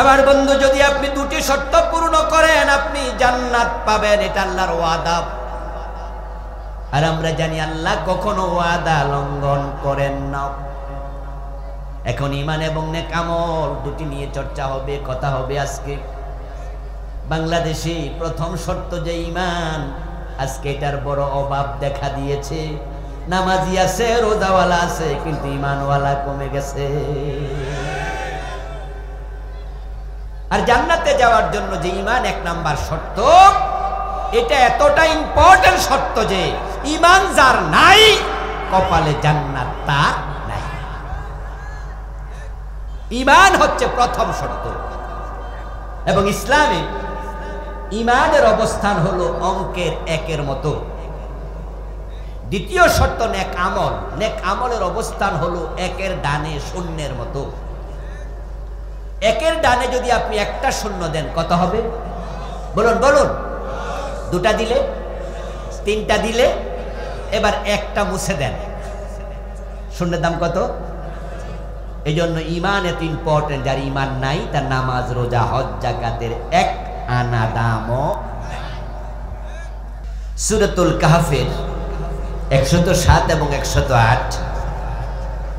আমার বন্ধু, যদি আপনি দুটি শর্ত পূর্ণ করেন আপনি জান্নাত পাবেন, এটা আল্লাহর ওয়াদা। আর আমরা জানি আল্লাহ কখনো ওয়াদা লঙ্ঘন করেন না। এখন ঈমান এবং নেক আমল দুটি নিয়ে চর্চা হবে, কথা হবে আজকে। বাংলাদেশে প্রথম শর্ত যে ঈমান, আজকে এটার বড় অভাব দেখা দিয়েছে। নামাজি আছে, রোজাওয়ালা আছে, কিন্তু ঈমানওয়ালা কমে গেছে। আর জান্নাতে যাওয়ার জন্য যে ঈমান এক নাম্বার শর্ত, এটা এতটা ইম্পর্টেন্ট শর্ত যে ঈমান যার নাই কপালে জান্নাত তার নাই। ঈমান হচ্ছে প্রথম শর্ত। এবং ইসলামে ঈমানের অবস্থান হলো অঙ্কের একের মতো। দ্বিতীয় শর্ত নেক আমল। নেক আমলের অবস্থান হলো একের ডানে শূন্যের মতো। একের ডানে যদি আপনি একটা শূন্য দেন কত হবে? বলুন বলুন। দুটা দিলে, তিনটা দিলে, এবার একটা মুছে দেন, শূন্যের দাম কত? এই জন্য ঈমান এত ইম্পর্টেন্ট। যার ঈমান নাই তার নামাজ, রোজা, হজ, যাকাতের এক আনা দামও। সূরাতুল কাহফের 107 এবং 108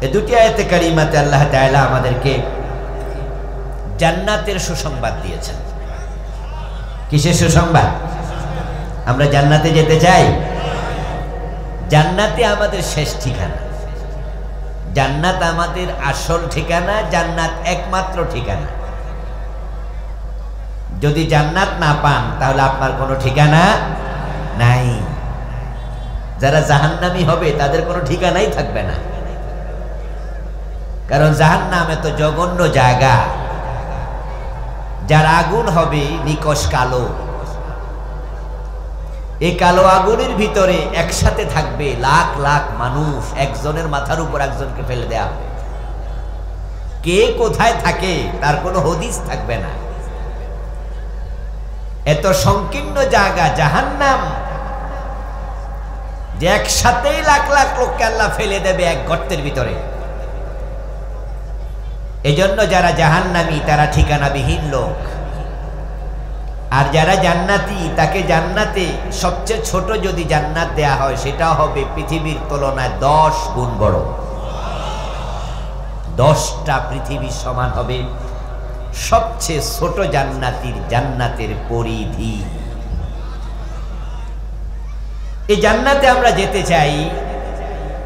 এই দুটি আয়াতে কারিমাতে আল্লাহ তাআলা আমাদেরকে জান্নাতের সুসংবাদ দিয়েছেন। কিসের সুসংবাদ? আমরা জান্নাতে যেতে চাই। জান্নাতে আমাদের শেষ ঠিকানা, জান্নাত আমাদের আসল ঠিকানা, জান্নাত একমাত্র ঠিকানা। যদি জান্নাত না পান তাহলে আপনার কোনো ঠিকানা নাই। যারা জাহান্নামী হবে তাদের কোনো ঠিকানাই থাকবে না। কারণ জাহান্নাম এত জঘন্য জায়গা, যার আগুন হবে নিকষ কালো। এই কালো আগুনের ভিতরে একসাথে থাকবে লাখ লাখ মানুষ, একজনের মাথার উপর একজনকে ফেলে দেয়া হবে। কে কোথায় থাকে তার কোনো হদিস থাকবে না। এত সংকীর্ণ জায়গা জাহান্নাম যে একসাথেই লাখ লাখ লোককে আল্লাহ ফেলে দেবে এক গর্তের ভিতরে। এজন্য যারা জাহান্নামী তারা ঠিকানাবিহীন লোক। আর যারা জান্নাতি তাকে জান্নাতে সবচেয়ে ছোট যদি জান্নাত দেয়া হয় সেটা হবে পৃথিবীর তুলনায় 10 গুণ বড়। 10টা পৃথিবীর সমান হবে সবচেয়ে ছোট জান্নাতির জান্নাতের পরিধি। এই জান্নাতে আমরা যেতে চাই,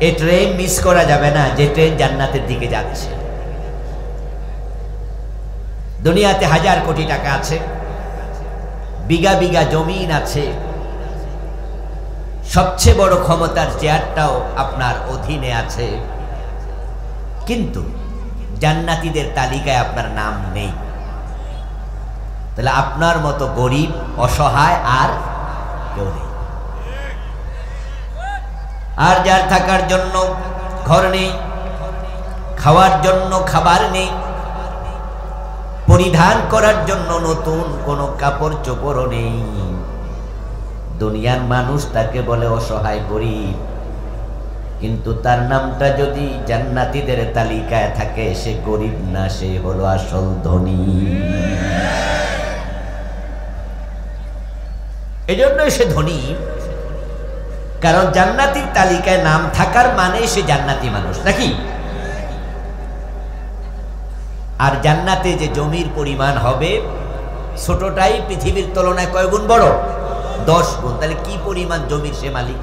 এই ট্রেন মিস করা যাবে না যে ট্রেন জান্নাতের দিকে যাচ্ছে। দুনিয়াতে হাজার কোটি টাকা আছে, বিঘা বিঘা জমিন আছে, সবচেয়ে বড় ক্ষমতার চেয়ারটাও আপনার অধীনে আছে, কিন্তু জান্নাতীদের তালিকায় আপনার নাম নেই। তাহলে আপনার মতো গরিব, অসহায় আর কেউ নেই। আর যার থাকার জন্য ঘর নেই, খাওয়ার জন্য খাবার নেই, পরিধান করার জন্য নতুন কোনো কাপড় চোপড়ও নেই, দুনিয়ার মানুষ তাকে বলে অসহায় গরিব। কিন্তু তার নামটা যদি জান্নাতীদের তালিকায় থাকে সে গরিব না, সে হলো আসল ধনী। এজন্য সে ধনী, কারণ জান্নাতীর তালিকায় নাম থাকার মানে সে জান্নাতি মানুষ, নাকি? আর জান্নাতে যে জমির পরিমাণ হবে ছোটটাই পৃথিবীর তুলনায় কয় গুণ বড়? 10 গুণ। তাহলে কি পরিমাণ জমির সে মালিক?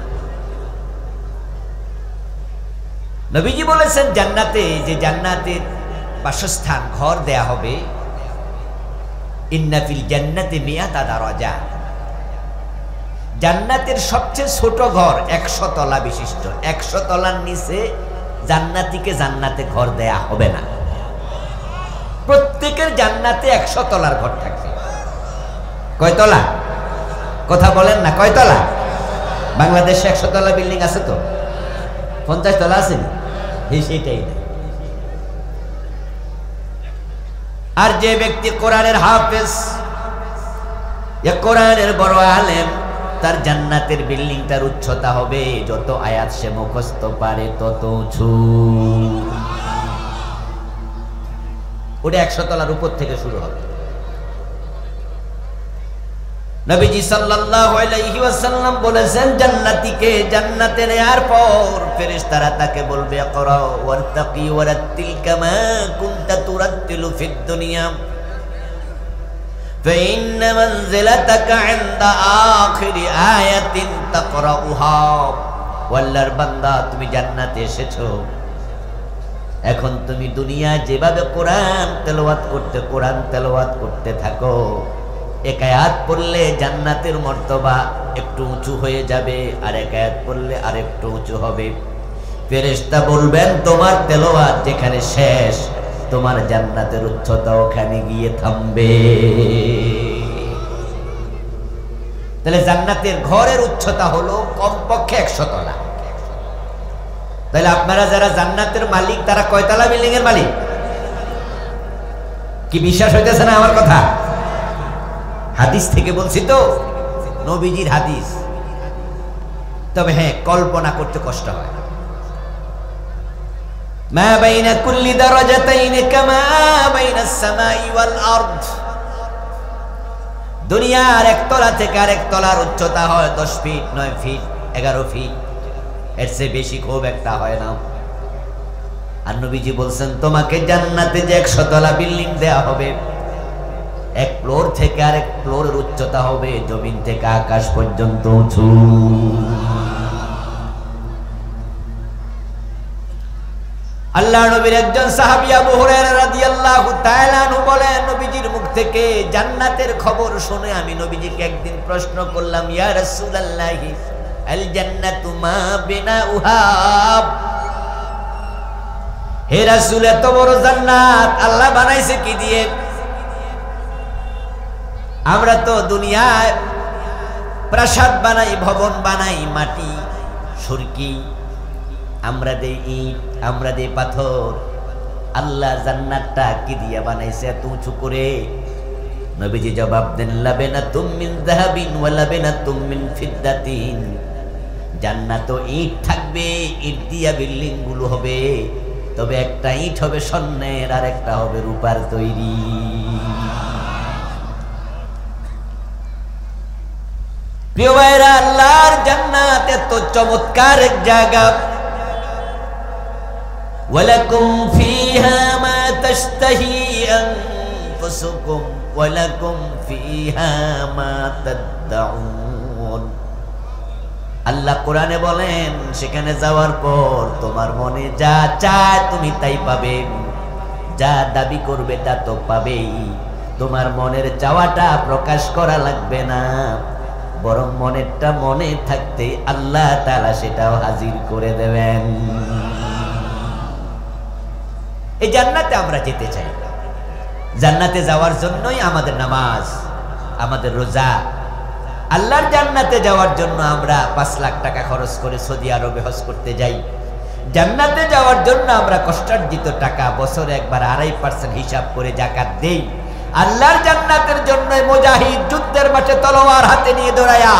নবীজি বলেছেন জান্নাতে যে জান্নাতের বাসস্থান ঘর দেয়া হবে, ইন্না ফিল জান্নাতি মিআতা দারাজা। জান্নাতের সবচেয়ে ছোট ঘর 100 তলা বিশিষ্ট। 100 তলার নিচে জান্নাতীকে জান্নাতে ঘর দেয়া হবে না। প্রত্যেকের জান্নাতে 100 তলার ঘর থাকবে। কয় তলা? কথা বলেন না, কয় তলা? বাংলাদেশে 100 তলা বিল্ডিং আছে তো? 50 তলা আছে? সেটাই না। আর যে ব্যক্তি কোরআনের হাফেজ, কোরআনের বড় আলেম, তার জান্নাতের বিল্ডিং, তার উচ্চতা হবে যত আয়াত সে মুখস্থ পারে তত উঁচু। ওটা 100 তলার উপর থেকে শুরু হবে। নবীজি সাল্লাল্লাহু আলাইহি ওয়াসাল্লাম বলেছেন, জান্নাতীকে জান্নাতে নেয়ার পর ফেরেশতারা তাকে বলবে, ইকরা ওয়ারতাকি ওয়ারাত্তিল কামা কুনতা তুরাত্তিলু ফিদ দুনিয়া ফাইন্না মানজিলাতাকা ইনদা আখিরি আয়াতিন তাকরাউহা। আল্লাহর বান্দা, তুমি জান্নাতে এসেছো, এখন তুমি দুনিয়ায় যেভাবে কোরআন তেলাওয়াত করতে থাকো, এক আয়াত পড়লে জান্নাতের মর্তবা একটু উঁচু হয়ে যাবে, আর এক আয়াত পড়লে আর একটু উঁচু হবে। ফেরেশতা বলবেন, তোমার তেলাওয়াত যেখানে শেষ, তোমার জান্নাতের উচ্চতা ওখানে গিয়ে থামবে। তাহলে জান্নাতের ঘরের উচ্চতা হলো কমপক্ষে 100 তলা। তাহলে আপনারা যারা জান্নাতের মালিক, তারা কয়তলা বিল্ডিং এর মালিক? কি বিশ্বাস হইতেছে না আমার কথা? হাদিস থেকে বলছি তো, নবীজির হাদিস। তবে হ্যাঁ, কল্পনা করতে কষ্ট হয়। মা বাইনা কুল্লি দারাজাতাইন কামা বাইনাস সামাই ওয়াল আরদ। দুনিয়ার একতলা থেকে আরেক তলার উচ্চতা হয় 10 ফিট, 9 ফিট, 11 ফিট, এর চেয়ে বেশি খুব একটা হয় না। আর নবীজি বলছেন, তোমাকে জান্নাতে যে 100 তলা বিল্ডিং দেয়া হবে, এক ফ্লোর থেকে আরেক ফ্লোরের উচ্চতা হবে জমিন থেকে আকাশ পর্যন্ত উঁচু। আল্লাহ নবীর একজন সাহাবী আবু হুরায়রা রাদিয়াল্লাহু তাআলা আনহু বলেন, নবীজির মুখ থেকে জান্নাতের খবর শুনে আমি নবীজিকে একদিন প্রশ্ন করলাম, ইয়া রাসূলুল্লাহ, আল জান্নাতু মা বিনাউহা। হে রাসূল, এত বড় জান্নাত আল্লাহ বানাইছে কি দিয়ে? আমরা তো দুনিয়ায় প্রাসাদ বানাই, ভবন বানাই, মাটি, সুরকি, আমরা দেই ইট, আমরা দেই পাথর। আল্লাহ জান্নাতটা কি দিয়া বানাইছে এত উঁচু করে? নবীজি জবাব দেন, লাবিনাতুম মিন যাহাবিন ওয়া লাবিনাতুম মিন ফিদ্দাতিন। জান্নাত ইট থাকবে, ইট দিয়া বিল্ডিং গুলো হবে, তবে একটা ইট হবে স্বর্ণের আর একটা হবে রূপার তৈরি। প্রিয় ভাইরা, আল্লাহর জান্নাত এত চমৎকার এক জায়গা। ওয়ালাকুম ফিহা মা তাশতাহি আনফুসুকুম ওয়ালাকুম ফিহা মা তাদউন। আল্লাহ কোরআনে বলেন, সেখানে যাওয়ার পর তোমার মনে যা চায় তুমি তাই পাবে, যা দাবি করবে তা তো পাবেই। তোমার মনের চাওয়াটা প্রকাশ করা লাগবে না, বরং মনেরটা মনে থাকতে আল্লাহ তাআলা সেটাও হাজির করে দেবেন। এই জান্নাতে আমরা যেতে চাই। জান্নাতে যাওয়ার জন্যই আমাদের নামাজ, আমাদের রোজা। আল্লাহর জান্নাতে যাওয়ার জন্য আমরা 5 লাখ টাকা খরচ করে সৌদি আরবে হজ করতে যাই। জান্নাতে যাওয়ার জন্য আমরা কষ্টার্জিত টাকা বছরে একবার 2.5% হিসাব করে যাকাত দেই। আল্লাহর জান্নাতের জন্য মুজাহিদ যুদ্ধের মাঠে তলোয়ার হাতে নিয়ে দৌড়ায়া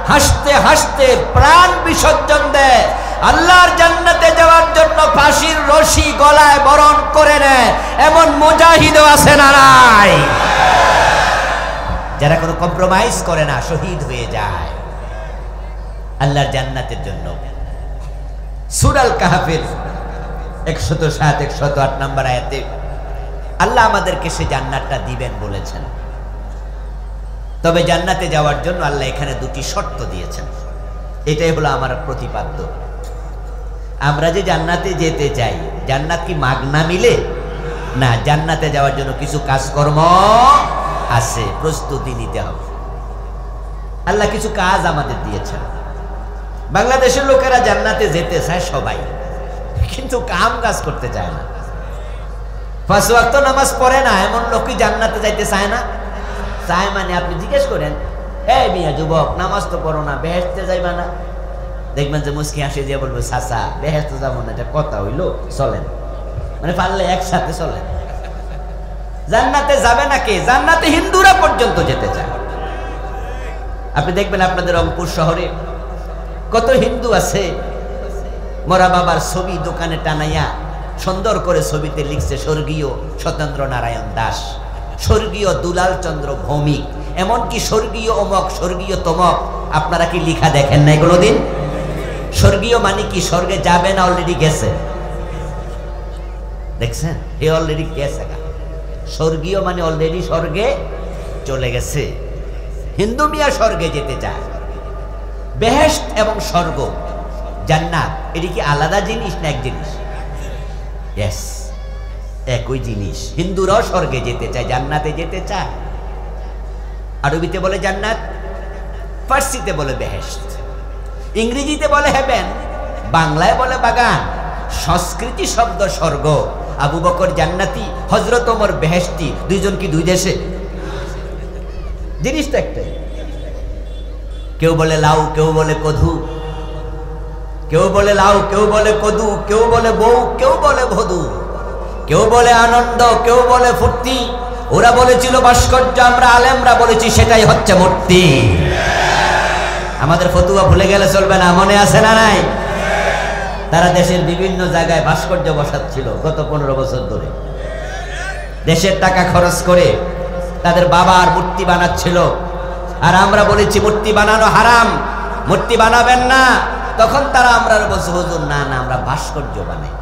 হাসতে হাসতে প্রাণ বিসর্জন দেয়। আল্লাহর জান্নাতে যাওয়ার জন্য ফাঁসির রশি গলায় বরণ করে নেয় এমন মুজাহিদও আছে না নাই? যারা কোনো কম্প্রোমাইজ করে না, শহীদ হয়ে যায় আল্লাহর জান্নাতের জন্য। সূরা আল কাহফের 107 108 নম্বর আয়াতে আল্লাহ আমাদেরকে সে জান্নাতটা দিবেন বলেছেন। তবে জান্নাতে যাওয়ার জন্য আল্লাহ এখানে 2টি শর্ত দিয়েছেন। এটাই হলো আমার প্রতিপাদ্য। আমরা যে জান্নাতে যেতে চাই, জান্নাত কি মাগনা মিলে? না, জান্নাতে যাওয়ার জন্য কিছু কাজকর্ম আছে, প্রস্তুতি নিতে হবে। আল্লাহ কিছু কাজ আমাদের দিয়েছেন। বাংলাদেশের লোকেরা জান্নাতে যেতে চায় সবাই, কিন্তু কাম কাজ করতে চায় না। 5 ওয়াক্ত নামাজ পড়ে না এমন লোকই জান্নাতে যাইতে চায় না। চায় মানে আপনি জিজ্ঞেস করেন, এই মিয়া যুবক, নামাজ তো পড়ো না, বেহেশতে যাইবা না? দেখবেন যে মুস্কি হাসি দিয়ে বলবো, চাচা বেহেশতে যাবো না, এটা কথা হইলো, চলেন। মানে পারলে একসাথে চলেন। জান্নাতে যাবে না কে? জান্নাতে হিন্দুরা পর্যন্ত যেতে চায়। আপনি দেখবেন আপনাদের রংপুর শহরে কত হিন্দু আছে, মরা বাবার ছবি দোকানে টানাইয়া সুন্দর করে ছবিতে লিখছে স্বর্গীয় সত্যেন্দ্র নারায়ণ দাস, স্বর্গীয় দুলাল চন্দ্র ভৌমিক, এমনকি স্বর্গীয় অমক, স্বর্গীয় তমক। আপনারা কি লিখা দেখেন নাই কোনোদিন? স্বর্গীয় মানে কি? স্বর্গে যাবে না অলরেডি গেছে? দেখছেন, এ অলরেডি গেছে। স্বর্গীয় মানে অলরেডি স্বর্গে চলে গেছে। হিন্দু মিয়া স্বর্গে যেতে চায়। বেহেশত এবং স্বর্গ, জান্নাত, এটি কি আলাদা জিনিস না এক জিনিস? ইয়েস, একই জিনিস। হিন্দুরাও স্বর্গে যেতে চায়, জান্নাতে যেতে চায়। আরবিতে বলে জান্নাত, ফার্সিতে বলে বেহেশত, ইংরেজিতে বলে হেভেন, বাংলায় বলে বাগান। সংস্কৃতি শব্দ স্বর্গ। আবু বকর জান্নাতি, হযরত ওমর বেহেশতি, দুইজন কি দুই দেশে? জিনিস তো একটাই। কেউ বলে লাউ, কেউ বলে কদু, কেউ বলে লাউ, কেউ বলে কদু, কেউ বলে বউ, কেউ বলে ভদু, কেউ বলে আনন্দ, কেউ বলে ফুর্তি। ওরা বলেছিল ভাস্কর্য, আমরা আলেমরা বলেছি সেটাই হচ্ছে মূর্তি। আমাদের ফতুয়া ভুলে গেলে চলবে না, মনে আছে না নাই? তারা দেশের বিভিন্ন জায়গায় ভাস্কর্য বসাচ্ছিল গত 15 বছর ধরে। দেশের টাকা খরচ করে তাদের বাবার মূর্তি বানাচ্ছিল। আর আমরা বলেছি মূর্তি বানানো হারাম, মূর্তি বানাবেন না। তখন তারা আমরা বলছে, হুজুর না না, আমরা ভাস্কর্য বানাই।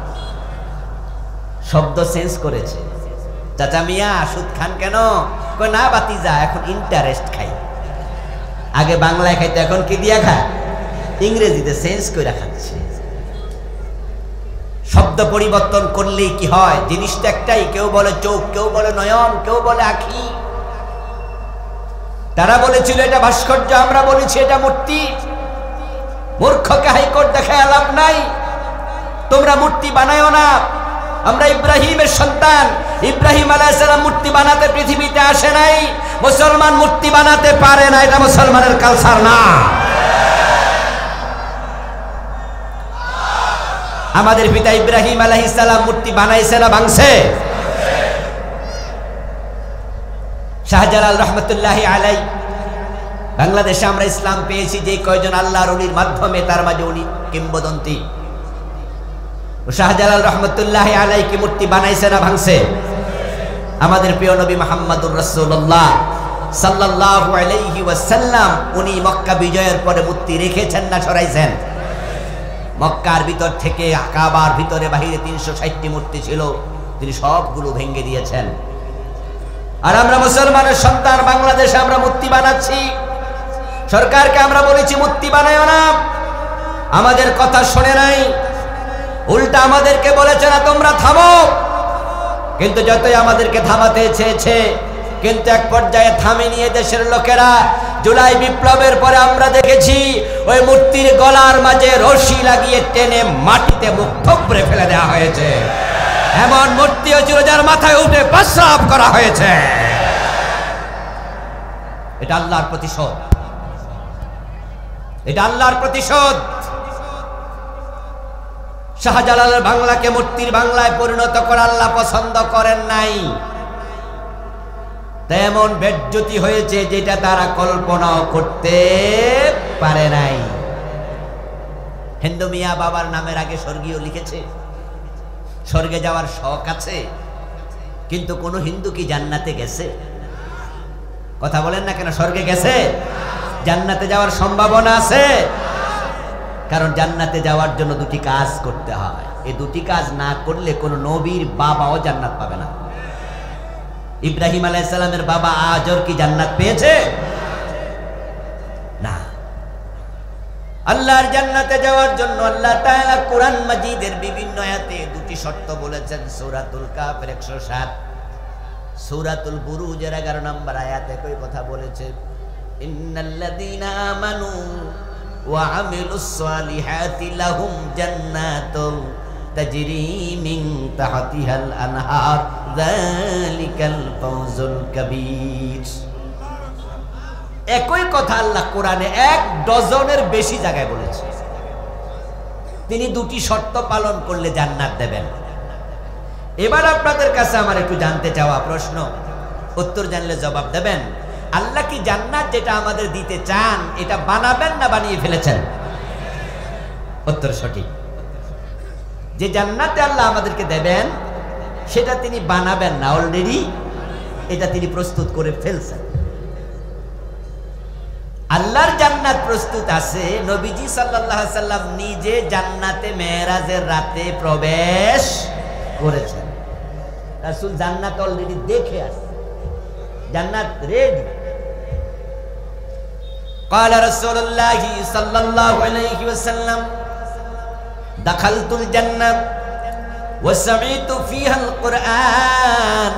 শব্দ চেঞ্জ করেছে। চাচা মিয়া সুদ খান কেন? কই না বাতিজা, এখন ইন্টারেস্ট খাই। আগে বাংলায় খাইতো, এখন কি দিয়া খায়? ইংরেজিতে চেঞ্জ করে খাচ্ছে। শব্দ পরিবর্তন করলেই কি হয়? জিনিসটা একটাই। কেউ বলে চোখ, কেউ বলে নয়ন, কেউ বলে আখি। তারা বলেছিল এটা ভাস্কর্য, আমরা বলেছি এটা মূর্তি। মূর্খকে হাইকোর্ট দেখায় লাভ নাই। তোমরা মূর্তি বানায়ো না। আমরা ইব্রাহিমের সন্তান। ইব্রাহিম আলাইহিস সালাম মূর্তি বানাতে পৃথিবীতে আসে নাই। মুসলমান মূর্তি বানাতে পারে না, এটা মুসলমানের কালচার না। আমাদের পিতা ইব্রাহিম আলাইহিস সালাম মূর্তি বানাইছে না ভাঙছে? শাহজালাল রহমতুল্লাহি আলাই, বাংলাদেশে আমরা ইসলাম পেয়েছি যে কয়জন আল্লাহর ওলির মাধ্যমে, তার মাঝে উনি কিংবদন্তি। শাহজালাল রহমতুল্লাহি আলাই কি মূর্তি বানাইছে না ভাঙছে? আমাদের প্রিয় নবী মুহাম্মদুর রাসূলুল্লাহ সাল্লাল্লাহু আলাইহি ওয়াসাল্লাম, উনি মক্কা বিজয়ের পরে মূর্তি রেখেছেন না সরাইছেন? মক্কার ভিতর থেকে কাবার ভিতরে বাহিরে 360টি মূর্তি ছিল, তিনি সবগুলো ভেঙে দিয়েছেন। আর আমরা মুসলমানের সন্তান, বাংলাদেশে আমরা মূর্তি বানাচ্ছি। সরকারকে আমরা বলেছি মূর্তি বানায়ো না, আমাদের কথা শুনে নাই, উল্টা আমাদেরকে বলেছে না তোমরা থামো। কিন্তু যতই আমাদেরকে থামাতে চেয়েছে, কিন্তু এক পর্যায়ে থামে নিয়ে দেশের লোকেরা। জুলাই বিপ্লবের পরে আমরা দেখেছি ওই মূর্তির গলার মাঝে রশি লাগিয়ে টেনে মাটিতে মুখ থুবড়ে ফেলে দেওয়া হয়েছে। এমন মূর্তিও ছিল যার মাথায় উঠে প্রস্রাব করা হয়েছে। এটা আল্লাহর প্রতিশোধ, এটা আল্লাহর প্রতিশোধ। শাহজালালের বাংলাকে মূর্তির বাংলায় পরিণত করা আল্লাহ পছন্দ করেন নাই। তেমন বেজ্জতি হয়েছে যেটা তারা কল্পনাও করতে পারে নাই। হিন্দু মিয়া বাবার নামের আগে স্বর্গীয় লিখেছে। স্বর্গে যাওয়ার শখ আছে, কিন্তু কোন হিন্দু কি জান্নাতে গেছে? কথা বলেন না কেন? স্বর্গে গেছে? জান্নাতে যাওয়ার সম্ভাবনা আছে? কারণ জান্নাতে যাওয়ার জন্য দুটি কাজ করতে হয়। এই দুটি কাজ না করলে কোন নবীর বাবাও জান্নাত পাবে না। ইব্রাহিম আলাইহিস সালামের বাবা আজর কি জান্নাত পেয়েছে? না। আল্লাহর জান্নাতে যাওয়ার জন্য আল্লাহ তাআলা কোরআন মাজিদের বিভিন্ন আয়াতে দুটি শর্ত বলেছেন। সূরাতুল কাফের 107, সূরাতুল বুরুজের 11 নম্বর আয়াতে একই কথা বলেছে, ইন্নাল্লাযীনা আমানু ওয়া আমিলুস সালিহাতি লাহুম জান্নাতুন তাজরি মিন তাহতিহাল আনহার যালিকাল ফাওজুল কাবীর। একই কথা আল্লাহ কোরআনে 1 ডজনের বেশি জায়গায় বলেছে। তিনি দুটি শর্ত পালন করলে জান্নাত দেবেন। এবার আপনাদের কাছে আমার একটু জানতে চাওয়া প্রশ্ন, উত্তর জানলে জবাব দেবেন। আল্লাহ কি জান্নাত যেটা আমাদের দিতে চান এটা বানাবেন না বানিয়ে ফেলেছেন? উত্তর সঠিক। যে জান্নাতে আল্লাহ আমাদেরকে দেবেন সেটা তিনি বানাবেন না, অলরেডি এটা তিনি প্রস্তুত করে ফেলছেন। আল্লাহর জান্নাত প্রস্তুত আছে। নবীজি সাল্লাল্লাহু আলাইহি সাল্লাম নিজে জান্নাতে মেরাজের রাতে প্রবেশ করেছেন। রাসূল জান্নাত অলরেডি দেখে আসছে, জান্নাত রেডি। قال رسول الله صلى الله عليه وسلم دخلت الجنة وسمعت فيها القرآن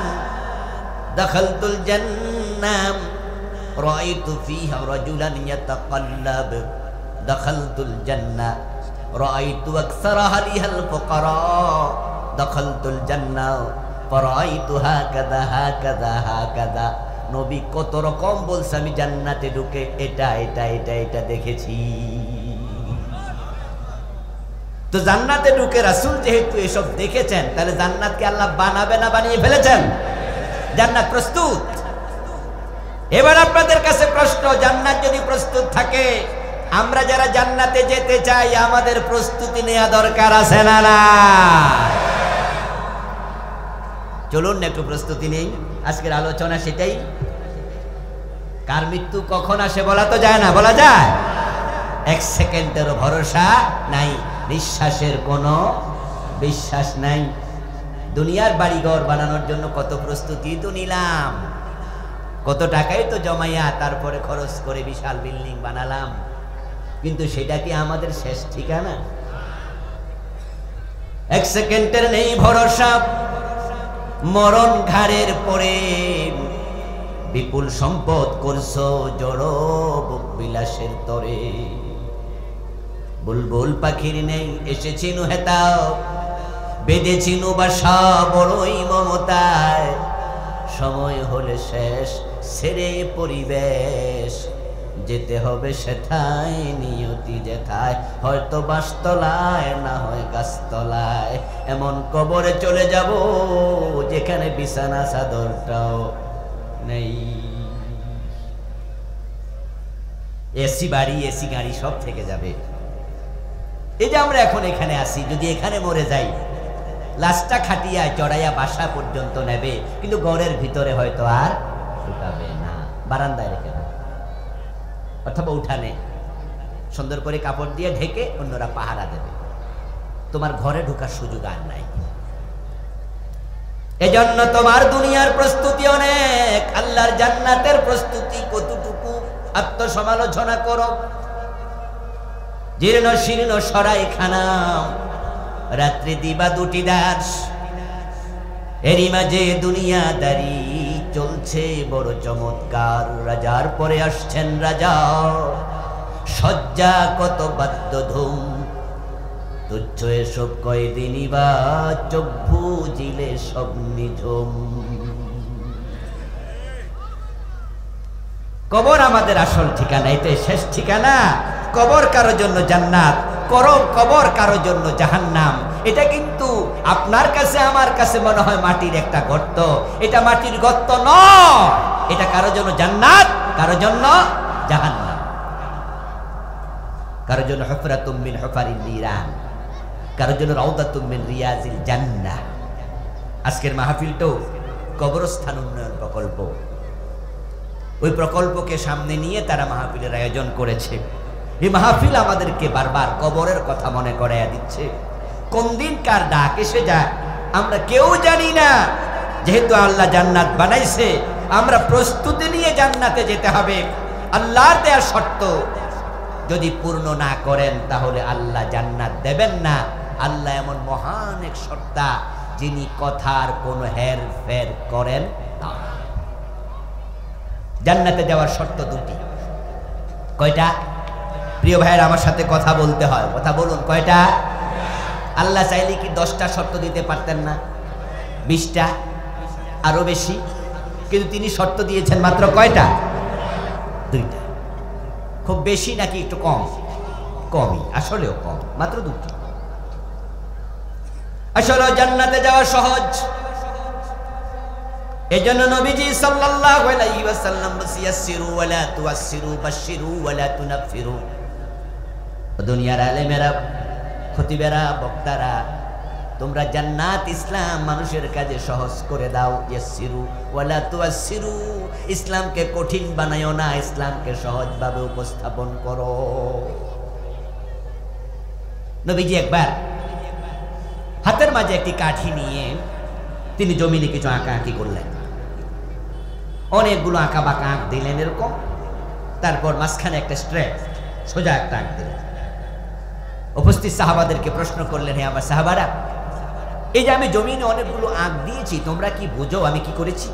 دخلت الجنة رأيت فيها رجلا يتقلب دخلت الجنة رأيت أكثر أهلها الفقراء دخلت الجنة فرأيت هكذا هكذا هكذا। নবী কত রকম বলছে, আমি জান্নাতে ঢুকে এটা এটা এটা এটা দেখেছি। তো জান্নাতে ঢুকে রাসূল যেহেতু এসব দেখেছেন, তাহলে জান্নাতকে আল্লাহ বানাবে না বানিয়ে ফেলেছেন? জান্নাত প্রস্তুত। এবার আপনাদের কাছে প্রশ্ন, জান্নাত যদি প্রস্তুত থাকে, আমরা যারা জান্নাতে যেতে চাই আমাদের প্রস্তুতি নেওয়া দরকার আছে না না? চলুন একটু প্রস্তুতি নেই। আজকের আলোচনা সেটাই। কার মৃত্যু কখন আসে বলা তো যায় না, বলা যায়? এক সেকেন্ডেরও ভরসা নাই, নিঃশ্বাসের কোনো বিশ্বাস নাই। দুনিয়ার বাড়িঘর বানানোর জন্য কত প্রস্তুতি তো নিলাম, কত টাকাই তো জমাইয়া তারপরে খরচ করে বিশাল বিল্ডিং বানালাম, কিন্তু সেটা কি আমাদের শেষ ঠিকানা? এক সেকেন্ডের নেই ভরসা। মরণ ঘাড়ের পরে বিপুল সম্পদ করছো জড়ো বিলাসের তরে। বুলবুল পাখির নেই এসেছিনু হেতাও, বেঁধেছিনু বাসা বড়ই মমতায়। সময় হলে শেষ ছেড়ে পরিবেশ, যেতে হবে সেথায় নিয়তি যেথায়, হয়তো বাসতলায় না হয় গাছতলায়। এমন কবরে চলে যাব যেখানে বিছানা চাদরটাও নেই। এসি বাড়ি এসি গাড়ি সব থেকে যাবে। এই যে আমরা এখন এখানে আসি, যদি এখানে মরে যাই, লাশটা খাটিয়া চড়াইয়া বাসা পর্যন্ত নেবে, কিন্তু ঘরের ভিতরে হয়তো আর ঢুকাবে না, বারান্দায় রেখে দেবে অথবা উঠানে সুন্দর করে কাপড় দিয়ে ঢেকে অন্যরা পাহারা দেবে। তোমার ঘরে ঢোকার সুযোগ আর নাই। এজন্য তোমার দুনিয়ার প্রস্তুতি অনেক, আল্লাহর জান্নাতের প্রস্তুতি কতটুকু আত্মসমালোচনা করো। জীর্ণ শীর্ণ সরাইখানা, রাত্রি দিবা দুটি দাস, এরই মাঝে দুনিয়াদারি চলছে বড় চমৎকার। রাজার পরে আসছেন রাজা, সজ্জা কত বাদ্য ধুম, তুচ্ছ এসব কয়দিনই বা চোখ বুজিলে সব নিঝুম। কবর আমাদের আসল ঠিকানা, এটাই শেষ ঠিকানা। কবর কারোর জন্য জান্নাত, কবর কারোর জন্য জাহান্নাম। এটা কিন্তু আপনার কাছে আমার কাছে মনে হয় মাটির একটা গর্ত, এটা মাটির গর্ত নয়। এটা কারোর জন্য জান্নাত, কারোর জন্য জাহান্নাম, কারোর জন্য হুফরাতুম মিন হুফারিন নিরান, কারোর জন্য রাউদাতুম মিন রিয়াজিল জান্নাহ। আজকের মাহফিলটাও কবরস্থান উন্নয়ন প্রকল্প, ওই প্রকল্পকে সামনে নিয়ে তারা মাহফিলের আয়োজন করেছে। এই মাহফিল আমাদেরকে বারবার কবরের কথা মনে করাইয়া দিচ্ছে। কোন দিন কার ডাক এসে যায় আমরা কেউ জানি না। যেহেতু আল্লাহ জান্নাত বানাইছে, আমরা প্রস্তুতি নিয়ে জান্নাতে যেতে হবে। আল্লাহর দেয়া শর্ত যদি পূর্ণ না করেন তাহলে আল্লাহ জান্নাত দেবেন না। আল্লাহ এমন মহান এক সত্তা, যিনি কথার কোনো হেরফের করেন না। জান্নাতে যাওয়ার শর্ত দুটি। কয়টা? প্রিয় ভাইয়ের আমার সাথে কথা বলতে হয়, কথা বলুন। কয়টা? আল্লাহ চাইলে কি 10টা শর্ত দিতে পারতেন না? 20টা, আরো বেশি, কিন্তু তিনি শর্ত দিয়েছেন মাত্র কয়টা? 2টা। খুব বেশি নাকি একটু কম? কমই, আসলেও কম, মাত্র 2টি। আসলে জান্নাতে যাওয়া সহজ। এজন্য নবীজি সাল্লাল্লাহু আলাইহি ওয়াসাল্লাম বলেছেন, ইয়াসসিরু ওয়ালা তুয়াসসিরু, বাশশিরু ওয়ালা তুনাফিরু। দুনিয়ার আলেমেরা, খতিবেরা, বক্তারা তোমরা জান্নাত ইসলাম মানুষের কাজে সহজ করে দাও, ইয়াসসিরু ওয়ালা তুয়াসসিরু, ইসলামকে কঠিন বানায়ো না, ইসলামকে সহজভাবে উপস্থাপন করো। নবীজি একবার হাতের মাঝে একটি কাঠি নিয়ে তিনি জমিনে কিছু আঁকাআঁকি করলেন, অনেকগুলো আঁকা বাঁকা আঁক দিলেন এরকম, তারপর মাঝখানে একটা স্ট্রেট সোজা একটা আঁক দিলেন। উপস্থিত সাহাবাদেরকে প্রশ্ন করলেন, হে আমার সাহাবারা, এই যে আমি জমিনে অনেকগুলো আঁক দিয়েছি, তোমরা কি বুঝো আমি কি করেছি?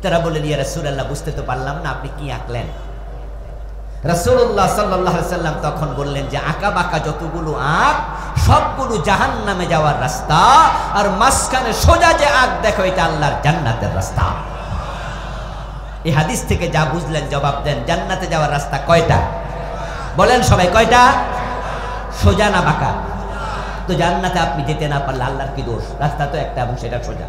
তারা বললেন, ইয়া রাসূলুল্লাহ, বুঝতে তো পারলাম না, আপনি কি আঁকলেন? রাসূলুল্লাহ সাল্লাল্লাহু আলাইহি সাল্লাম তখন বললেন যে আঁকা বাঁকা যতগুলো আঁক সবগুলো জাহান্নামে যাওয়ার রাস্তা, আর মাঝখানে সোজা যে আঁক দেখো এটা আল্লাহর জান্নাতের রাস্তা। এই হাদিস থেকে যা বুঝলেন জবাব দেন, জান্নাতে যাওয়ার রাস্তা কয়টা? বলেন সবাই, কয়টা? সোজা না বাঁকা? তো জান্নাতে আপনি যেতে না পারলে আল্লাহর কি দোষ? রাস্তা তো একটা এবং সেটা সোজা।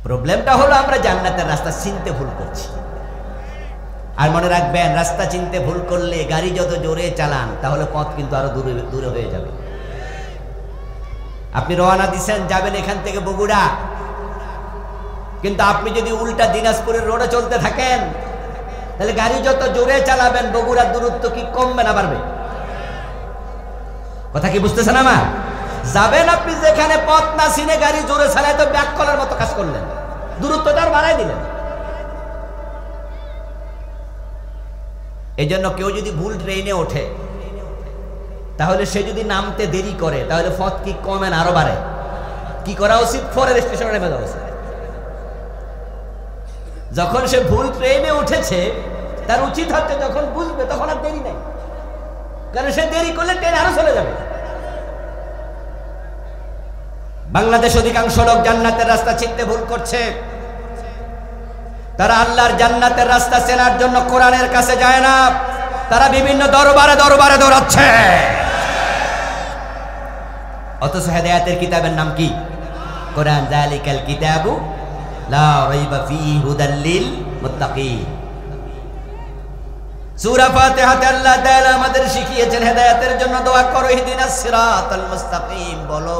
প্রবলেমটা হলো আমরা জান্নাতের রাস্তা চিনতে ভুল করছি। আর মনে রাখবেন, রাস্তা চিনতে ভুল করলে গাড়ি যত জোরে চালান তাহলে পথ কিন্তু আরো দূরে দূরে হয়ে যাবে। আপনি রওনা দিচ্ছেন, যাবেন এখান থেকে বগুড়া, কিন্তু আপনি যদি উল্টা দিনাজপুরের রোডে চলতে থাকেন তাহলে গাড়ি যত জোরে চালাবেন বগুড়ার দূরত্ব কি কমবে না বাড়বে? কথা কি বুঝতেছেন আমার? যাবেন আপনি যেখানে পথ না চিনে গাড়ি জোরে চালায় তো ব্যাক করার মতো কাজ করলেন, দূরত্বটা আর বাড়াই দিলেন। এই জন্য কেউ যদি ভুল ট্রেনে ওঠে তাহলে সে যদি নামতে দেরি করে তাহলে পথ কি কমে না আরো বাড়ে? কি করা উচিত? পরের স্টেশনে নেমে যাওয়া উচিত। যখন সে ভুল ট্রেনে উঠেছে তার উচিত হচ্ছে যখন বুঝবে তখন আর দেরি নাই, কারণ সে দেরি করলে ট্রেন আরো চলে যাবে। বাংলাদেশ অধিকাংশ লোক জান্নাতের রাস্তা চিনতে ভুল করছে। তারা আল্লাহর জান্নাতের রাস্তা চেনার জন্য কোরআনের কাছে যায় না, তারা বিভিন্ন দরবারে দরবারে দৌড়াচ্ছে। অথচ হেদায়েতের কিতাবের নাম কি? কোরআন। যালিকাল কিতাবু লা রাইবা ফীহি হুদাল লিল মুত্তাকিন। সূরা ফাতিহাতে আল্লাহ তাআলা আমাদের শিখিয়েছেন হেদায়েতের জন্য দোয়া করো, ইহদিনাস সিরাতাল মুস্তাকিম। বলো,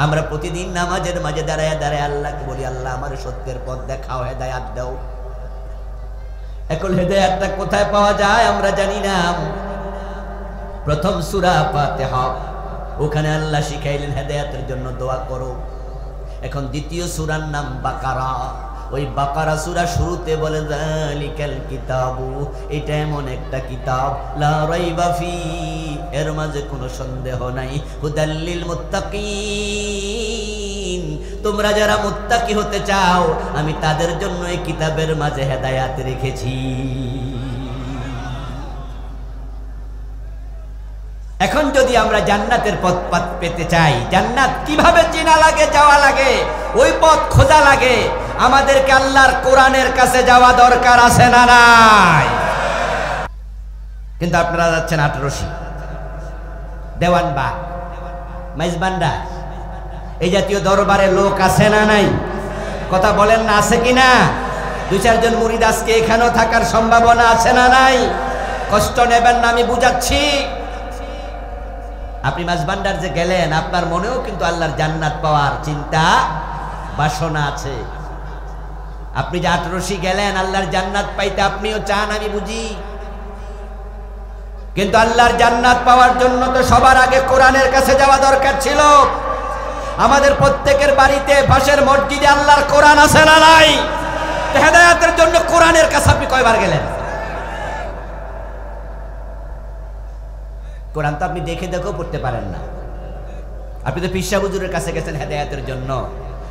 আমরা প্রতিদিন নামাজের মাঝে দাঁড়ায় দাঁড়ায় আল্লাহকে বলি, আল্লাহ আমার সত্যের পথ দেখাও, হেদায়েত দাও। এখন হেদায়েতটা কোথায় পাওয়া যায় আমরা জানি না। প্রথম সূরা ফাতিহা, ওখানে আল্লাহ শিখাইলেন হেদায়েতের জন্য দোয়া করো। এখন দ্বিতীয় সূরার নাম বাকারা, ওই বাকারা সূরা শুরুতে বলে যালিকাল কিতাবু, এটা এমন একটা কিতাব লা রাইবা ফি, এর মাঝে কোনো সন্দেহ নাই, হুদাল লিল মুত্তাকিন, তোমরা যারা মুত্তাকি হতে চাও আমি তাদের জন্য এই কিতাবের মাঝে হেদায়েত রেখেছি। এখন যদি আমরা জান্নাতের পথ পেতে চাই, জান্নাত কিভাবে চেনা লাগে, যাওয়া লাগে, ওই পথ খোঁজা লাগে, আমাদেরকে আল্লাহর কোরআনের কাছে যাওয়া দরকার আছে না নাই? কিন্তু আপনারা যাচ্ছেন আটরশি, দেওয়ানবাগ, মাইজবান্ডা, এই জাতীয় দরবারে লোক আছে না নাই? কথা বলেন না, আছে কিনা? দুই চারজন মুরিদ আজকে এখানেও থাকার সম্ভাবনা আছে না নাই? কষ্ট নেবেন না, আমি বুঝাচ্ছি। আপনি মাঝবান্ডার যে গেলেন, আপনার মনেও কিন্তু আল্লাহর জান্নাত পাওয়ার চিন্তা বাসনা আছে। আপনি যে আটরশি গেলেন আল্লাহর জান্নাত পাইতে, আপনিও চান, আমি বুঝি। কিন্তু আল্লাহর জান্নাত পাওয়ার জন্য তো সবার আগে কোরআনের কাছে যাওয়া দরকার ছিল। আমাদের প্রত্যেকের বাড়িতে পাশের মসজিদে আল্লাহর কোরআন আছে না নাই? হেদায়েতের জন্য কোরআনের কাছে আপনি কয়বার গেলেন? কোরআন তো আপনি দেখে দেখেও পড়তে পারেন না। আপনি তো পীর সাহেব হুজুরের কাছে গেছেন হেদায়েতের জন্য,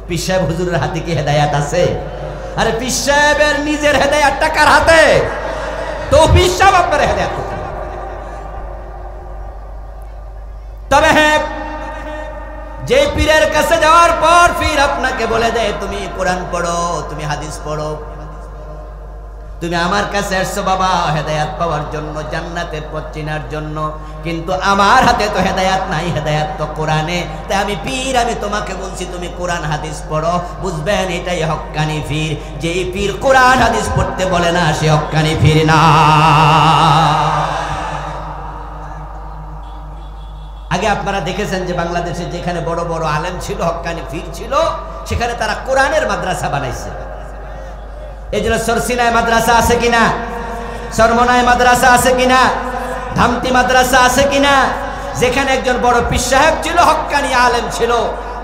পীর সাহেব হুজুরের হাতে কি হেদায়েত আছে? আরে পীর সাহেবের নিজের হেদায়েতটা কার হাতে? তো পীর সাহেব আপনার হেদায়েত করতে। তবে হ্যাঁ, যে পীরের কাছে যাওয়ার পর পীর আপনাকে বলে দেয় তুমি কোরআন পড়ো, তুমি হাদিস পড়ো, তুমি আমার কাছে আসছো বাবা হেদায়েত পাওয়ার জন্য, জান্নাতের পথ চেনার জন্য, কিন্তু আমার হাতে তো হেদায়েত নাই, হেদায়েত তো কোরআনে। তাই আমি পীর, আমি তোমাকে বলছি তুমি কোরআন হাদিস পড়ো। বুঝবেন, এটাই হক্কানি পীর। যে পীর কোরআন হাদিস পড়তে বলে না সে হক্কানি পীর না। আগে আপনারা দেখেছেন যে বাংলাদেশে যেখানে বড় বড় আলেম ছিল, হক্কানি পীর ছিল, সেখানে তারা কোরআনের মাদ্রাসা বানাইছে। এই জন্য সরসিনায় মাদ্রাসা আছে কিনা, সরমনায় মাদ্রাসা আছে কিনা, ধামতি মাদ্রাসা আছে কিনা, যেখানে একজন বড় পীর সাহেব ছিল, হক্কানি আলেম ছিল,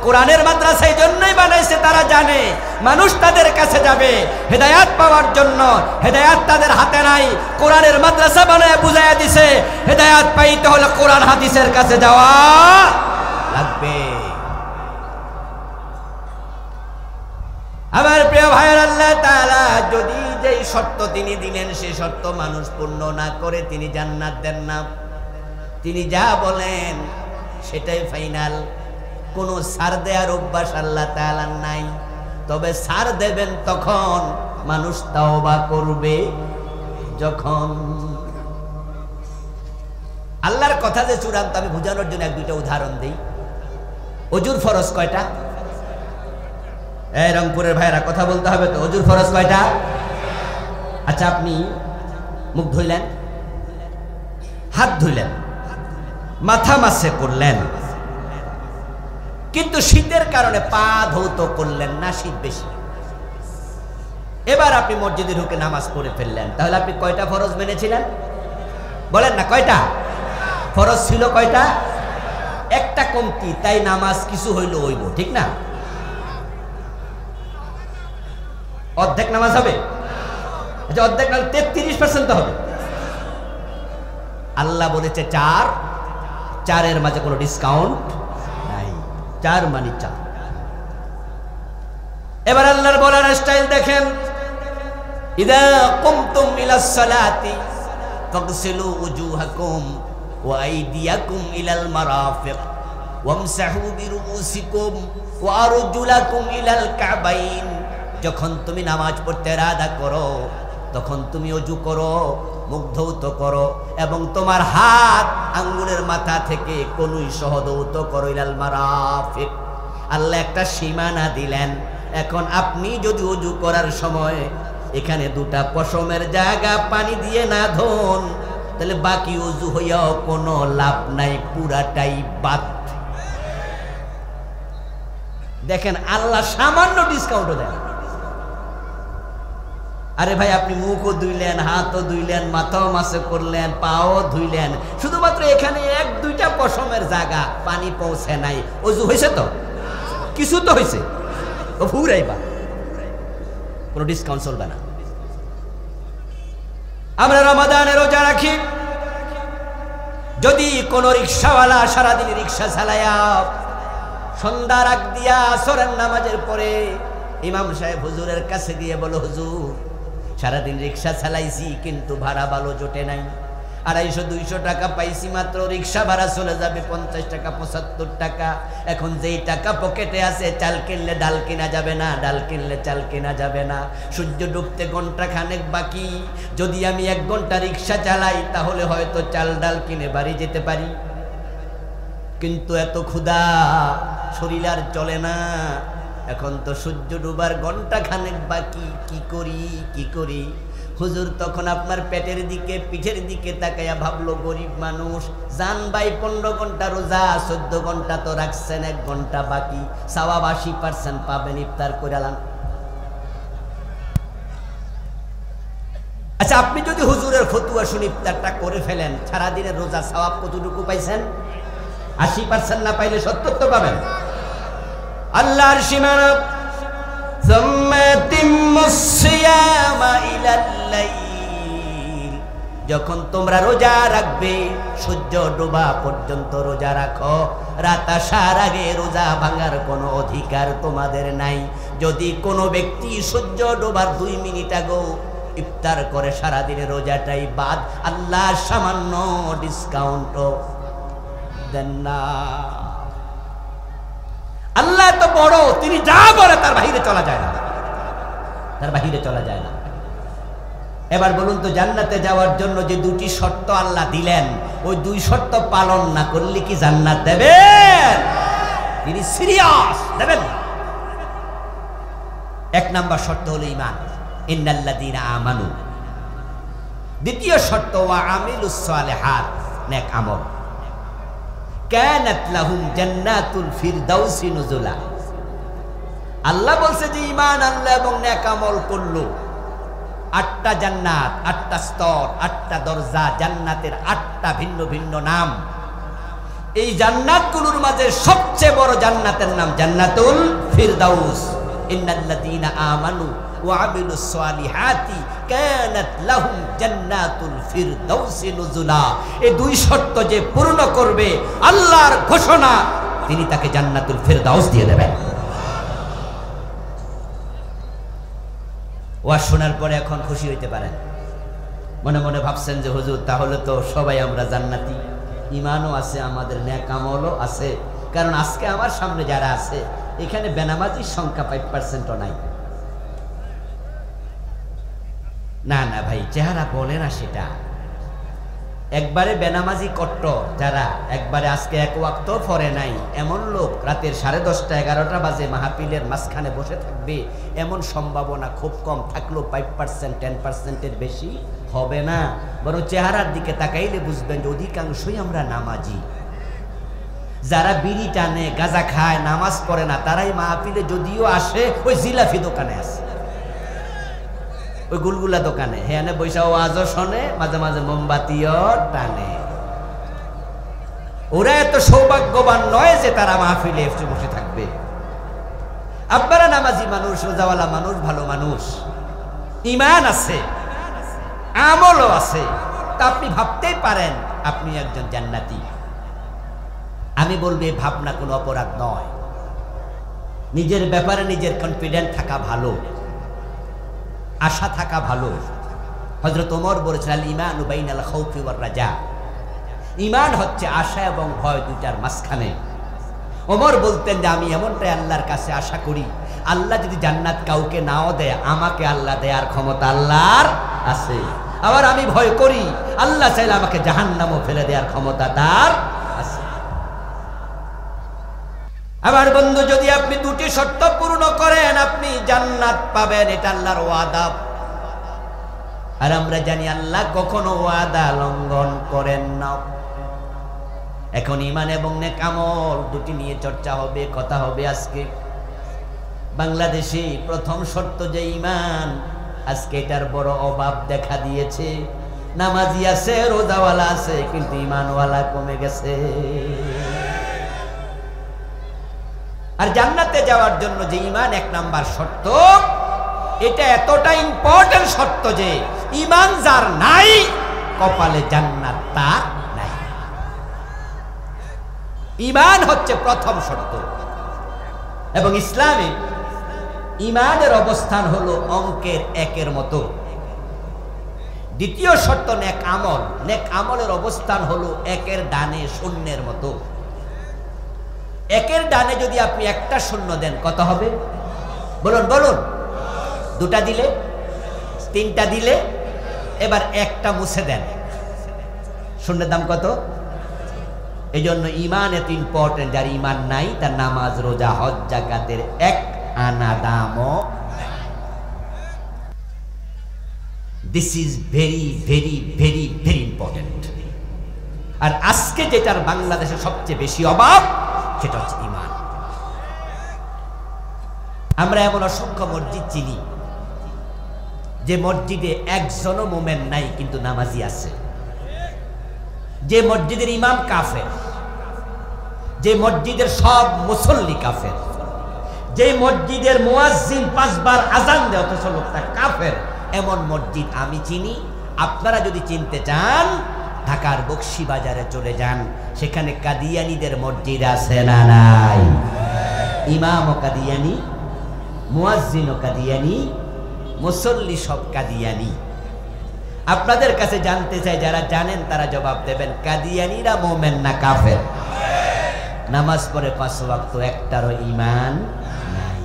কোরআনের মাদ্রাসা এই জন্যই বানাইছে। তারা জানে মানুষ তাদের কাছে যাবে হেদায়াত পাওয়ার জন্য, হেদায়াত তাদের হাতে নাই। কোরআনের মাদ্রাসা বানায় বুঝাইয়া দিছে হেদায়াত পাইতে হলে কোরআন হাদিসের কাছে যাওয়া লাগবে। আমার প্রিয় ভাইয়ের, আল্লাহ তাআলা যদি যেই শর্ত তিনি দিলেন সেই শর্ত মানুষ পূর্ণ না করে তিনি জান্নাত দেন না। তিনি যা বলেন সেটাই ফাইনাল। কোনো ছাড় দেওয়ার অভ্যাস আল্লাহ তাআলার নাই। তবে ছাড় দেবেন তখন মানুষ তাওবা করবে যখন। আল্লাহর কথা যে চূড়ান্ত, আমি বোঝানোর জন্য এক দুইটা উদাহরণ দিই। অজুর ফরজ কয়টা? এই রংপুরের ভাইরা কথা বলতে হবে তো, অজুর ফরজ কয়টা? আচ্ছা, আপনি মুখ ধুইলেন, হাত ধুইলেন, মাথা মাসে করলেন, কিন্তু শীতের কারণে পা ধৌত করলেন না, শীত বেশি। এবার আপনি মসজিদে ঢুকে নামাজ পড়ে ফেললেন, তাহলে আপনি কয়টা ফরজ মেনেছিলেন? বলেন না, কয়টা ফরজ ছিল? কয়টা? একটা কমতি, তাই নামাজ কিছু হইল হইব, ঠিক না? অর্ধেক নামাজ হবে, আচ্ছা অর্ধেক নামাজ 33% হবে। আল্লাহ বলেছে 4, 4-এর মাঝে কোনো ডিসকাউন্ট নাই, 4 মানে 4। এবার আল্লাহর বলার স্টাইল দেখেন, ইদা কুমতুম ইলাস সালাতি ফাগসিলু উজুহাকুম ওয়া আইদিয়াকুম ইলাল মারাফিক ওয়ামসাহু বিরুউসিকুম ওয়া আরজুলাকুম ইলাল কাবাইন। যখন তুমি নামাজ পড়তে ইরাদা করো তখন তুমি ওযু করো, মুখ ধৌত করো এবং তোমার হাত আঙ্গুলের মাথা থেকে কনুই সহ ধৌত করো ইলাল মারাফিক। আল্লাহ একটা সীমানা দিলেন। এখন আপনি যদি ওযু করার সময় এখানে 2টা পশমের জায়গা পানি দিয়ে না ধোন, তাহলে বাকি ওযু হইয়াও কোনো লাভ নাই, পুরাটাই বাদ। দেখেন আল্লাহ সামান্য ডিসকাউন্টও দেন। আরে ভাই, আপনি মুখও ধুইলেন, হাতও ধুইলেন, মাথাও মাসে করলেন, পাও ধুইলেন, শুধুমাত্র এখানে 1-2টা পশমের জায়গা পানি পৌঁছে নাই, ওযু হয়েছে তো? কিছু তো হয়েছে, ও ফুরাইবা, কোনো ডিসকাউন্ট চলবে না। আমরা রমাদানে রোজা রাখি, যদি কোন রিক্সাওয়ালা সারাদিন রিক্সা চালায়া সন্ধ্যার আগ দিয়া আসরের নামাজের পরে ইমাম সাহেব হুজুরের কাছে গিয়ে বলো, হুজুর সারাদিন রিক্সা চালাইছি কিন্তু ভাড়া ভালো জোটে নাই, 250-200 টাকা পাইছি মাত্র, রিক্সা ভাড়া চলে যাবে 50 টাকা 75 টাকা। এখন যেই টাকা পকেটে আছে, চাল কিনলে ডাল কেনা যাবে না, ডাল কিনলে চাল কেনা যাবে না, সূর্য ডুবতে ঘন্টা খানেক বাকি, যদি আমি 1 ঘন্টা রিক্সা চালাই তাহলে হয়তো চাল ডাল কিনে বাড়ি যেতে পারি, কিন্তু এত ক্ষুধা শরীর আর চলে না, এখন তো সূর্য ডুবার ঘন্টা খানেক বাকি, কি করি? হুজুর তখন আপনার পেটের দিকে পিঠের দিকে তাকাইয়া ভাবলো, গরিব মানুষ, জান ভাই 15 ঘন্টা রোজা, 14 ঘন্টা তো রাখছেন, 1 ঘন্টা বাকি, সওয়াব 80% পাবেন, ইফতার করালাম। আচ্ছা, আপনি যদি হুজুরের ফতুয়া শুনে ইফতারটা করে ফেলেন, সারাদিনের রোজা সওয়াব কতটুকু পাইছেন? 80% না পাইলে 70 তো পাবেন। আল্লাহর সীমানা, যখন তোমরা রোজা রাখবে সূর্য ডোবা পর্যন্ত রোজা রাখো, রাত আসার আগে রোজা ভাঙার কোনো অধিকার তোমাদের নাই। যদি কোনো ব্যক্তি সূর্য ডোবার 2 মিনিট আগে ইফতার করে, সারাদিনের রোজাটাই বাদ, আল্লাহ সামান্য ডিসকাউন্টও দেন না। আল্লাহ তো বড়, তিনি যা বলে তার বাহিরে চলা যায় না, তার বাহিরে চলা যায় না। এবার বলুন তো, জান্নাতে যাওয়ার জন্য যে 2টি শর্ত আল্লাহ দিলেন, ওই 2 শর্ত পালন না করলে কি জান্নাত দেবেন? তিনি সিরিয়াস, দেবেন না। 1 নাম্বার শর্ত হলো ঈমান, ইন্নাল্লাযীনা আমানু। দ্বিতীয় শর্ত ওয়া আমিলুস সালিহাত, নেক আমল। কানাত লাহুম জান্নাতুল ফিরদাউসি নুজুলা। আল্লাহ বলছে যে ঈমান আনলো এবং নেক আমল করলো, 8টা জান্নাত, 8টা স্তর, 8টা দরজা, জান্নাতের 8টা ভিন্ন ভিন্ন নাম। এই জান্নাতগুলোর মাঝে সবচেয়ে বড় জান্নাতের নাম জান্নাতুল ফিরদাউস। ইন্নাল্লাযীনা আমানু ওয়া আমিলুস সালিহাতি কানাত লাহুম জান্নাতুল ফিরদাউসি নুজুলা। এই দুই শর্ত যে পূর্ণ করবে, আল্লাহর ঘোষণা, তিনি তাকে জান্নাতুল ফিরদাউস দিয়ে দেবেন। ওয়াজ শোনার পরে এখন খুশি হইতে পারেন, মনে মনে ভাবছেন যে হুজুর তাহলে তো সবাই আমরা জান্নাতি, ঈমানও আছে আমাদের, নেক আমলও আছে। কারণ আজকে আমার সামনে যারা আছে এখানে বেনামাজির সংখ্যা 5%ও নাই। না না ভাই, চেহারা বলে না সেটা। একবারে বেনামাজি কট্টর যারা, একবারে আজকে এক ওয়াক্ত পড়ে নাই এমন লোক রাতের 10:30 11টা বাজে মাহফিলের মাঝখানে বসে থাকবে, এমন সম্ভাবনা খুব কম। থাকলেও 5% 10%-এর বেশি হবে না। বরং চেহারার দিকে তাকাইলে বুঝবেন যে অধিকাংশই আমরা নামাজি। যারা বিড়ি টানে, গাঁজা খায়, নামাজ পড়ে না, তারাই মাহফিলে যদিও আসে ওই জিলাফি দোকানে আসে, ওই গুলগুলা দোকানে, হ্যাঁ বৈশা ওয়াজও শোনে, মাঝে মাঝে মোমবাতিও টানে। ওরা এত সৌভাগ্যবান নয় যে তারা মাহফিলে এসে বসে থাকবে। আপনারা নামাজি মানুষ, রোজাওয়ালা মানুষ, ভালো মানুষ, ঈমান আছে, আমলও আছে, তা আপনি ভাবতেই পারেন আপনি একজন জান্নাতি। আমি বলবো এই ভাবনা কোনো অপরাধ নয়। নিজের ব্যাপারে নিজের কনফিডেন্ট থাকা ভালো, আশা থাকা ভালো। হযরত ওমর বলেছেন, আল ঈমানু বাইনাল খাউফি ওয়ার রাজা। ঈমান হচ্ছে আশা এবং ভয় দুটার মাঝখানে। ওমর বলতেন যে আমি এমনটাই আল্লাহর কাছে আশা করি, আল্লাহ যদি জান্নাত কাউকে নাও দেয়, আমাকে আল্লাহ দেওয়ার ক্ষমতা আল্লাহর আছে। আবার আমি ভয় করি, আল্লাহ চাইলে আমাকে জাহান্নামও ফেলে দেওয়ার ক্ষমতা তার আছে। আমার বন্ধু, যদি আপনি দুটি শর্ত পূর্ণ করেন আপনি জান্নাত পাবেন, এটা আল্লাহর ওয়াদা। আর আমরা জানি আল্লাহ কখনো ওয়াদা লঙ্ঘন করেন না। এখন ঈমান এবং নেক আমল দুটি নিয়ে চর্চা হবে, কথা হবে আজকে। বাংলাদেশে প্রথম শর্ত যে ঈমান, আজকে এটার বড় অভাব দেখা দিয়েছে। নামাজি আছে, রোজাওয়ালা আছে, কিন্তু ঈমানওয়ালা কমে গেছে। আর জান্নাতে যাওয়ার জন্য যে ঈমান 1 নাম্বার শর্ত, এটা এতটা ইম্পর্টেন্ট শর্ত যে ঈমান যার নাই, কপালে জান্নাত তার নাই। ঈমান হচ্ছে প্রথম শর্ত। এবং ইসলামে ঈমানের অবস্থান হলো অঙ্কের 1-এর মতো। দ্বিতীয় শর্ত নেক আমল। নেক আমলের অবস্থান হলো 1-এর ডানে শূন্যের মতো। 1-এর ডানে যদি আপনি 1টা শূন্য দেন কত হবে? বলুন বলুন। 2টা দিলে, 3টা দিলে, এবার 1টা মুছে দেন, শূন্যের দাম কত? এই জন্য ঈমান এত ইম্পর্টেন্ট। যার ঈমান নাই তার নামাজ, রোজা, হজ, যাকাতের 1 আনা দামও। This is very very very very important. আর আজকে যেটার বাংলাদেশে সবচেয়ে বেশি অভাব, সেটা হচ্ছে ঈমান। আমরা এমন অসংখ্য মসজিদ চিনি যে মসজিদে একজনও মোমেন নাই কিন্তু নামাজি আছে, যে মসজিদের ইমাম কাফের, যে মসজিদের সব মুসল্লি কাফের, যে মসজিদের মুয়াজ্জিন 5 বার আজান দেয় অথচ লোকটা কাফের, এমন মসজিদ আমি চিনি। আপনারা যদি চিনতে চান ঢাকার বকশীবাজারে চলে যান, সেখানে কাদিয়ানীদের মসজিদ আছে না নাই? ইমামও কাদিয়ানী, মুয়াজ্জিনও কাদিয়ানী, মুসল্লি সব কাদিয়ানী। আপনাদের কাছে জানতে চাই, যারা জানেন তারা জবাব দেবেন, কাদিয়ানীরা মোমেন না কাফের? নামাজ পড়ে 5 ওয়াক্ত, একটারও ঈমান নাই।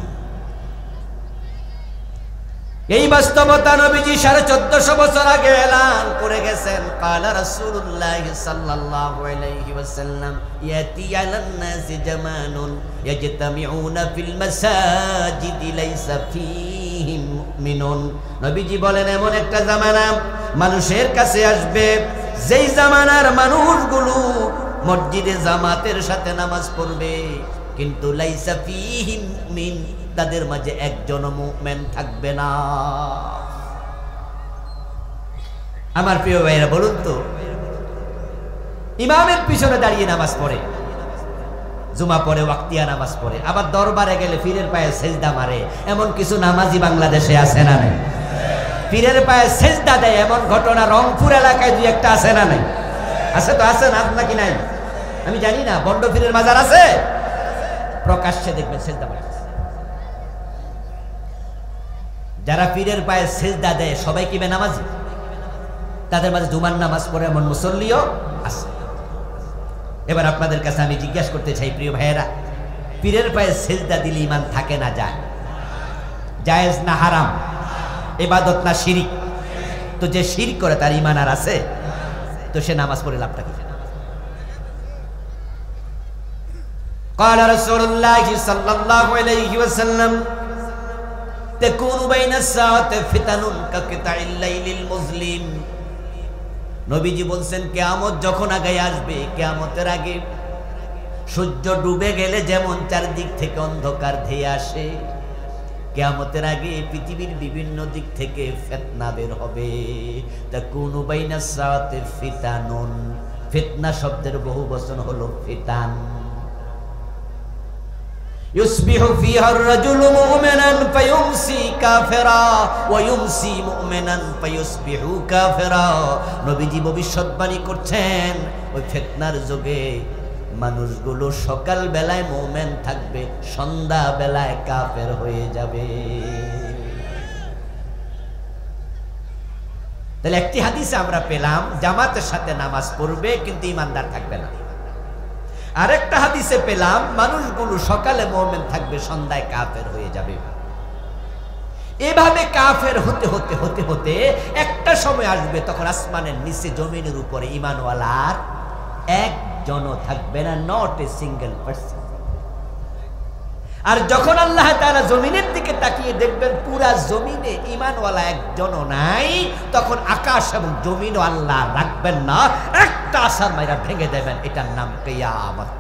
এই বাস্তবতা নবীজি 1450 বছর আগে এলান করে গেছেন। কালা রাসূলুল্লাহ সাল্লাল্লাহু আলাইহি ওয়াসাল্লাম, ইয়াতি আলান নাসি জামানুন ইয়াজতামিউনা ফিল মাসাজিদি লাইসা ফীহিম মুমিনুন। নবীজি বলেন, এমন একটা জামানা মানুষের কাছে আসবে, যেই জামানার মানুষগুলো মসজিদে জামাতের সাথে নামাজ পড়বে, কিন্তু লাইসা ফীহি মুমিন, তাদের মাঝে একজন মুমিন থাকবে না। আমার প্রিয় ভাইরা, বলুন তো, ইমামের পিছনে দাঁড়িয়ে নামাজ পড়ে, জুমা পড়ে, ওয়াক্তিয়া নামাজ পড়ে, আবার দরবারে গেলে পীরের পায়ে সেজদা মারে, এমন কিছু নামাজি বাংলাদেশে আছে না নাই? পীরের পায়ে সেজদা দেয় এমন ঘটনা রংপুর এলাকায় দুই একটা আছে না নাই? আছে তো, আছে না নাকি নাই আমি জানি না। বন্ড পীরের মাজার আছে, প্রকাশ্যে দেখবেন সেজদা মারে। যারা পীরের পায়ে সেজদা দেয় সবাই কি বেনামাজি? তাদের মাঝে জুমার নামাজ পড়ে এমন মুসল্লিও আছে। এবার আপনাদের কাছে আমি জিজ্ঞাসা করতে চাই, প্রিয় ভাইয়েরা, পীরের পায়ে সেজদা দিলে ঈমান থাকে না যায়? জায়েজ না হারাম? ইবাদত না শিরিক? তো যে শিরক করে তার ঈমান আর আছে? তো সে নামাজ পড়ে লাভটা কি? قال رسول الله صلى الله عليه وسلم تكون بين الساعة فتن كقطع الليل المظلم। নবীজি বলছেন, কিয়ামত যখন আগে আসবে, কিয়ামতের আগে সূর্য ডুবে গেলে যেমন চারদিক থেকে অন্ধকার ধেয়ে আসে, কিয়ামতের আগে পৃথিবীর বিভিন্ন দিক থেকে ফিতনা বের হবে। তাকুনু বাইনাস সাআতি ফিতানুন, ফিতনা শব্দের বহু বচন হলো ফিতান। يصبح فيها الرجل مؤمنا فيمسي كافرا ويمسي مؤمنا فيصبح كافرا। নবীজি ভবিষ্যৎবাণী করছেন, ওই ফিতনার যুগে মানুষগুলো সকাল বেলায় মুমিন থাকবে, সন্ধ্যা বেলায় কাফের হয়ে যাবে। তাহলে একটি হাদিসে আমরা পেলাম জামাতের সাথে নামাজ পড়বে কিন্তু ইমানদার থাকবে না। আরেকটা হাদিসে পেলাম মানুষগুলো সকালে মুমিন থাকবে, সন্ধ্যায় কাফের হয়ে যাবে। এভাবে কাফের হতে হতে হতে হতে একটা সময় আসবে তখন আসমানের নিচে জমিনের উপরে ঈমানওয়ালার একজনও থাকবে না, নট এ সিঙ্গেল পারসন। আর যখন আল্লাহ তাআলা জমিনের দিকে তাকিয়ে দেখবেন পুরা জমিনে ঈমানওয়ালা একজনও নাই, তখন আকাশ এবং জমিনও আল্লাহ রাখবেন না, একটা আসার মাইরা ভেঙে দেবেন। এটার নাম কিয়ামত।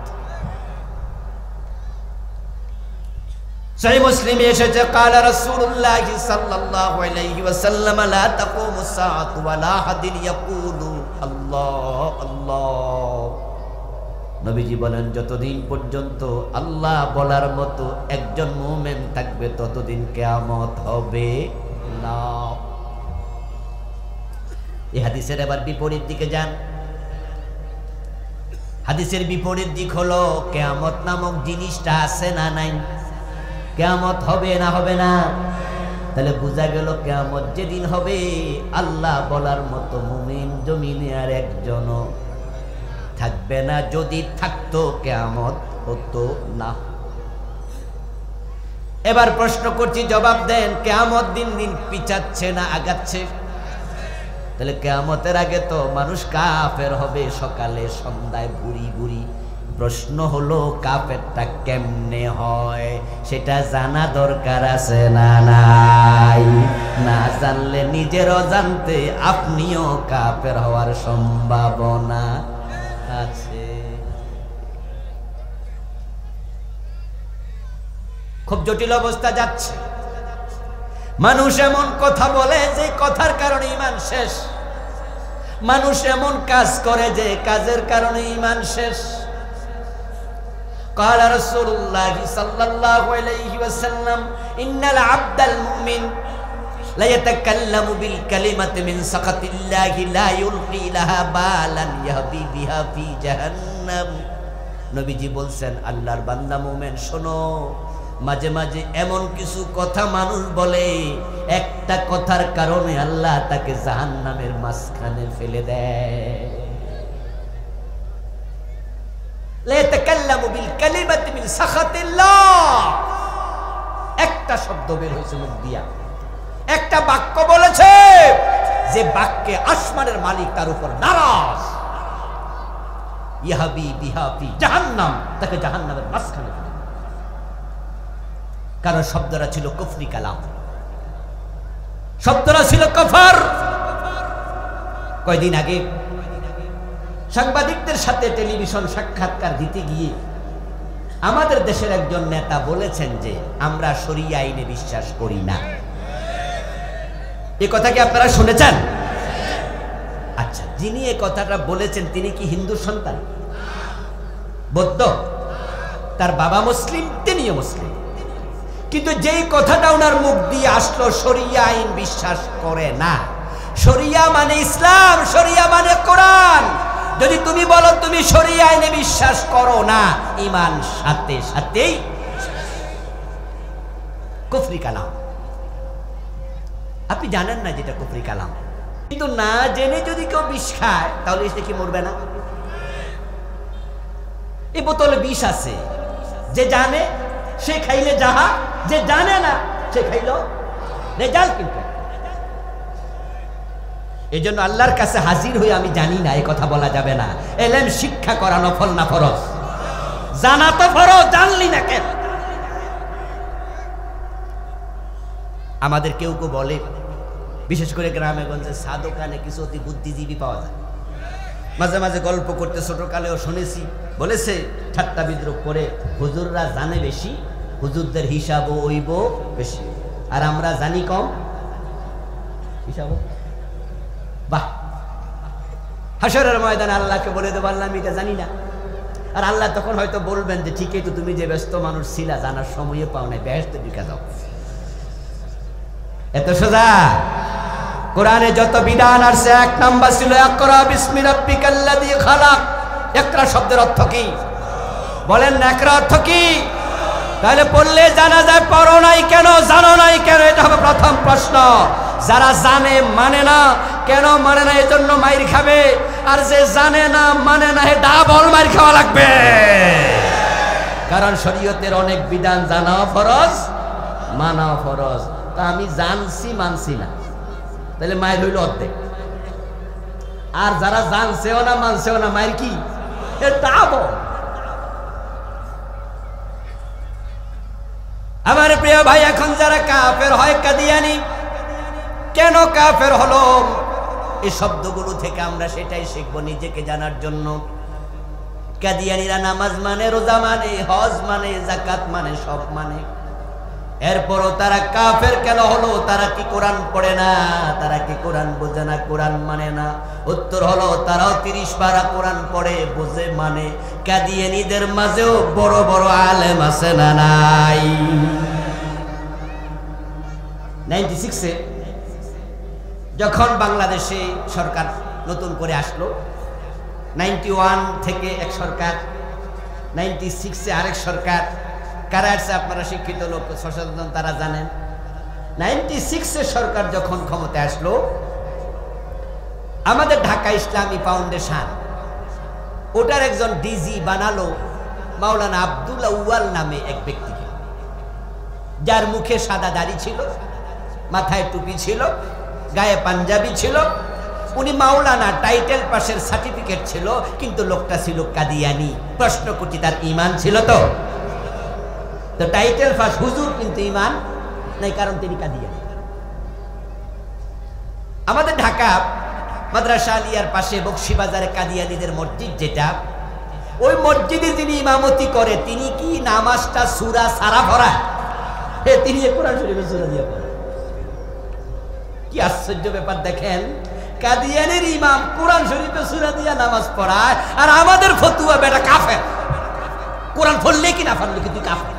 সহিহ মুসলিমে এসেছে, قال رسول الله صلى الله عليه وسلم لا تقوم الساعة ولا أحد يقول الله الله। নবীজি বলেন, যতদিন পর্যন্ত আল্লাহ বলার মতো একজন মুমিন থাকবে ততদিন কিয়ামত হবে না। এই হাদিসের এবার বিপরীত দিকে যান। হাদিসের বিপরীত দিক হলো কিয়ামত নামক জিনিসটা আছে না নাই? কিয়ামত হবে না হবে না? তাহলে বোঝা গেল কিয়ামত যেদিন হবে আল্লাহ বলার মতো মুমিন জমিনে আর একজনও থাকবে না। যদি থাকতো কিয়ামত হতো না। এবার প্রশ্ন করছি, জবাব দেন, কিয়ামত দিন দিন পিছাচ্ছে না আগাচ্ছে? তাহলে কিয়ামতের আগে তো মানুষ কাফের হবে সকালে সন্ধ্যায় বুড়ি বুড়ি। প্রশ্ন হলো কাফেরটা কেমনে হয় সেটা জানা দরকার আছে না নাই? না জানলে নিজের অজান্তে আপনিও কাফের হওয়ার সম্ভাবনা আছে। খুব জটিল অবস্থা যাচ্ছে। মানুষ এমন কথা বলে যে কথার কারণে ঈমান শেষ, মানুষ এমন কাজ করে যে কাজের কারণে ঈমান শেষ। قال رسول الله صلى الله عليه وسلم إن العبد المؤمن لا يتكلم بالكلمة من سخط الله لا يلقي لها بالا يهوي بها في جهنم। নবীজি বলছেন, আল্লাহর বান্দা মুমিন শোনো, মাঝে মাঝে এমন কিছু কথা মানুষ বলে একটা কথার কারণে আল্লাহ তাকে জাহান্নামের মাঝখানে ফেলে দেয়। লা ইয়াতাকাল্লামু বিল কালিমাতি মিন সাখাতিল্লাহ। একটা শব্দ বের হয়েছে মুখ দিয়া, একটা বাক্য বলেছে যে বাক্যে আসমানের মালিক তার উপর নারাজ। ইয়াহবি বিহা ফি জাহান্নাম, তাকে জাহান্নামের মাঝখানে ফেলে দেয়। কারণ শব্দটা ছিল কুফরি কালাম, শব্দটা ছিল কফর। কয়দিন আগে সাংবাদিকদের সাথে টেলিভিশন সাক্ষাৎকার দিতে গিয়ে আমাদের দেশের একজন নেতা বলেছেন যে আমরা শরিয়া আইনে বিশ্বাস করি না। এই কথা কি আপনারা শুনেছেন? আচ্ছা, যিনি এই কথাটা বলেছেন তিনি কি হিন্দু সন্তান? বৌদ্ধ? তার বাবা মুসলিম, তিনিও মুসলিম, কিন্তু যেই কথাটা ওনার মুখ দিয়ে আসলো শরিয়া আইন বিশ্বাস করে না। শরিয়া মানে ইসলাম, শরিয়া মানে কোরআন। যদি তুমি বলো তুমি শরিয়া আইনে বিশ্বাস করো না, ঈমান সাথে সাথেই কুফরি কালাম। আপনি জানেন না যেটা কুফরি কালাম, কিন্তু না জেনে যদি কেউ বিষ খায় তাহলে সে কি মরবে না? এই বোতলে বিষ আছে, যে জানে সে খাইলে যাহা, যে জানে না সে খাইল রেজাল্ট। কিন্তু এই জন্য আল্লাহর কাছে হাজির হয়ে আমি জানি না এই কথা বলা যাবে না। এলেম শিক্ষা করা নফল না ফরজ? জানা তো ফরজ, জানলি না কেন? আমাদের কেউ কেউ বলে, বিশেষ করে গ্রামে গঞ্জে চা দোকানে কিছু অতি বুদ্ধিজীবী পাওয়া যায়, মাঝে মাঝে গল্প করতে ছোটকালেও শুনেছি, বলেছে ঠাট্টা বিদ্রোহ করে হুজুররা জানে বেশি, হুজুরদের হিসাবও ওইব বেশি, আর আমরা জানি কম। হিসাব বাহ, হাসরের ময়দানে আল্লাহকে বলে দেবো আল্লাহ আমি এটা জানি না, আর আল্লাহ তখন হয়তো বলবেন যে ঠিকই তো, তুমি যে ব্যস্ত মানুষ ছিলা জানার সময়ে পাও নাই, বেহেশতে ঢুকে যাও। এত সোজা? কোরআনে যত বিধান আসছে এক নাম্বার ছিল ইকরা বিসমি রাব্বিকাল্লাযী খালাক। ইকরা শব্দের অর্থ কি বলেন না? ইকরা অর্থ কি? তাহলে পড়লে জানা যায়, পড়ো নাই কেন, জানো নাই কেন, এটা হবে প্রথম প্রশ্ন। যারা জানে মানে না, কেন মানে না এজন্য মাইর খাবে, আর যে জানে না মানে না ডাবল মাইর খাওয়া লাগবে। কারণ শরীয়তের অনেক বিধান জানাও ফরজ, মানাও ফরজ। তা আমি জানছি মানছি না, তাহলে মায়ের হইল অর্ধেক। আর যারা জানছেও না মানছেও না, মায়ের কি ডাবল। আমার প্রিয় ভাই, এখন যারা কাফের হয় কাদিয়ানি, কেন কাফের হলো এই শব্দগুলো থেকে আমরা সেটাই শিখবো নিজেকে জানার জন্য। কাদিয়ানিরা নামাজ মানে, রোজা মানে, হজ মানে, যাকাত মানে, সব মানে, এরপরও তারা কাফের কেন হলো? তারা কি কোরআন পড়ে না? তারা কি কোরআন বোঝে না, কোরআন মানে না? উত্তর হলো তারাও 30 পারা কোরআন পড়ে, বোঝে, মানে। কাদিয়ানীদের মাঝেও বড় বড় আলেম আছে না নাই? 96-এ যখন বাংলাদেশে সরকার নতুন করে আসলো, 91 থেকে এক সরকার, 96-এ আরেক সরকার। কারা আসছে? আপনারা শিক্ষিত লোক, সচেতন, তারা জানেন। 96-এর সরকার যখন ক্ষমতায় আসলো, আমাদের ঢাকা ইসলামী ফাউন্ডেশন ওটার একজন ডিজি বানালো মাওলানা আব্দুল্লাহ উওয়াল নামে এক ব্যক্তিকে, যার মুখে সাদা দাড়ি ছিল, মাথায় টুপি ছিল, গায়ে পাঞ্জাবি ছিল। উনি মাওলানা টাইটেল পাশের সার্টিফিকেট ছিল, কিন্তু লোকটা ছিল কাদিয়ানি। প্রশ্ন করছি, তার ঈমান ছিল তো? তো টাইটেল পাস হুজুর, কিন্তু ঈমান নাই, কারণ তিনি কাদিয়ানি। আমাদের ঢাকা মাদ্রাসা আলিয়ার পাশে বকশীবাজারে কাদিয়ানীদের মসজিদ, যেটা ওই মসজিদে যিনি ইমামতি করে, তিনি কি নামাজটা সূরা সারা পড়া? তিনি কোরআন শরীফে সূরা দিয়ে পড়ে। কি আশ্চর্য ব্যাপার দেখেন, কাদিয়ানির ইমাম কোরআন শরীফে সূরা দিয়ে নামাজ পড়ায়, আর আমাদের ফতুয়া বেটা কাফের, কোরআন পড়লে কি না পড়লে কি তুই কাফের।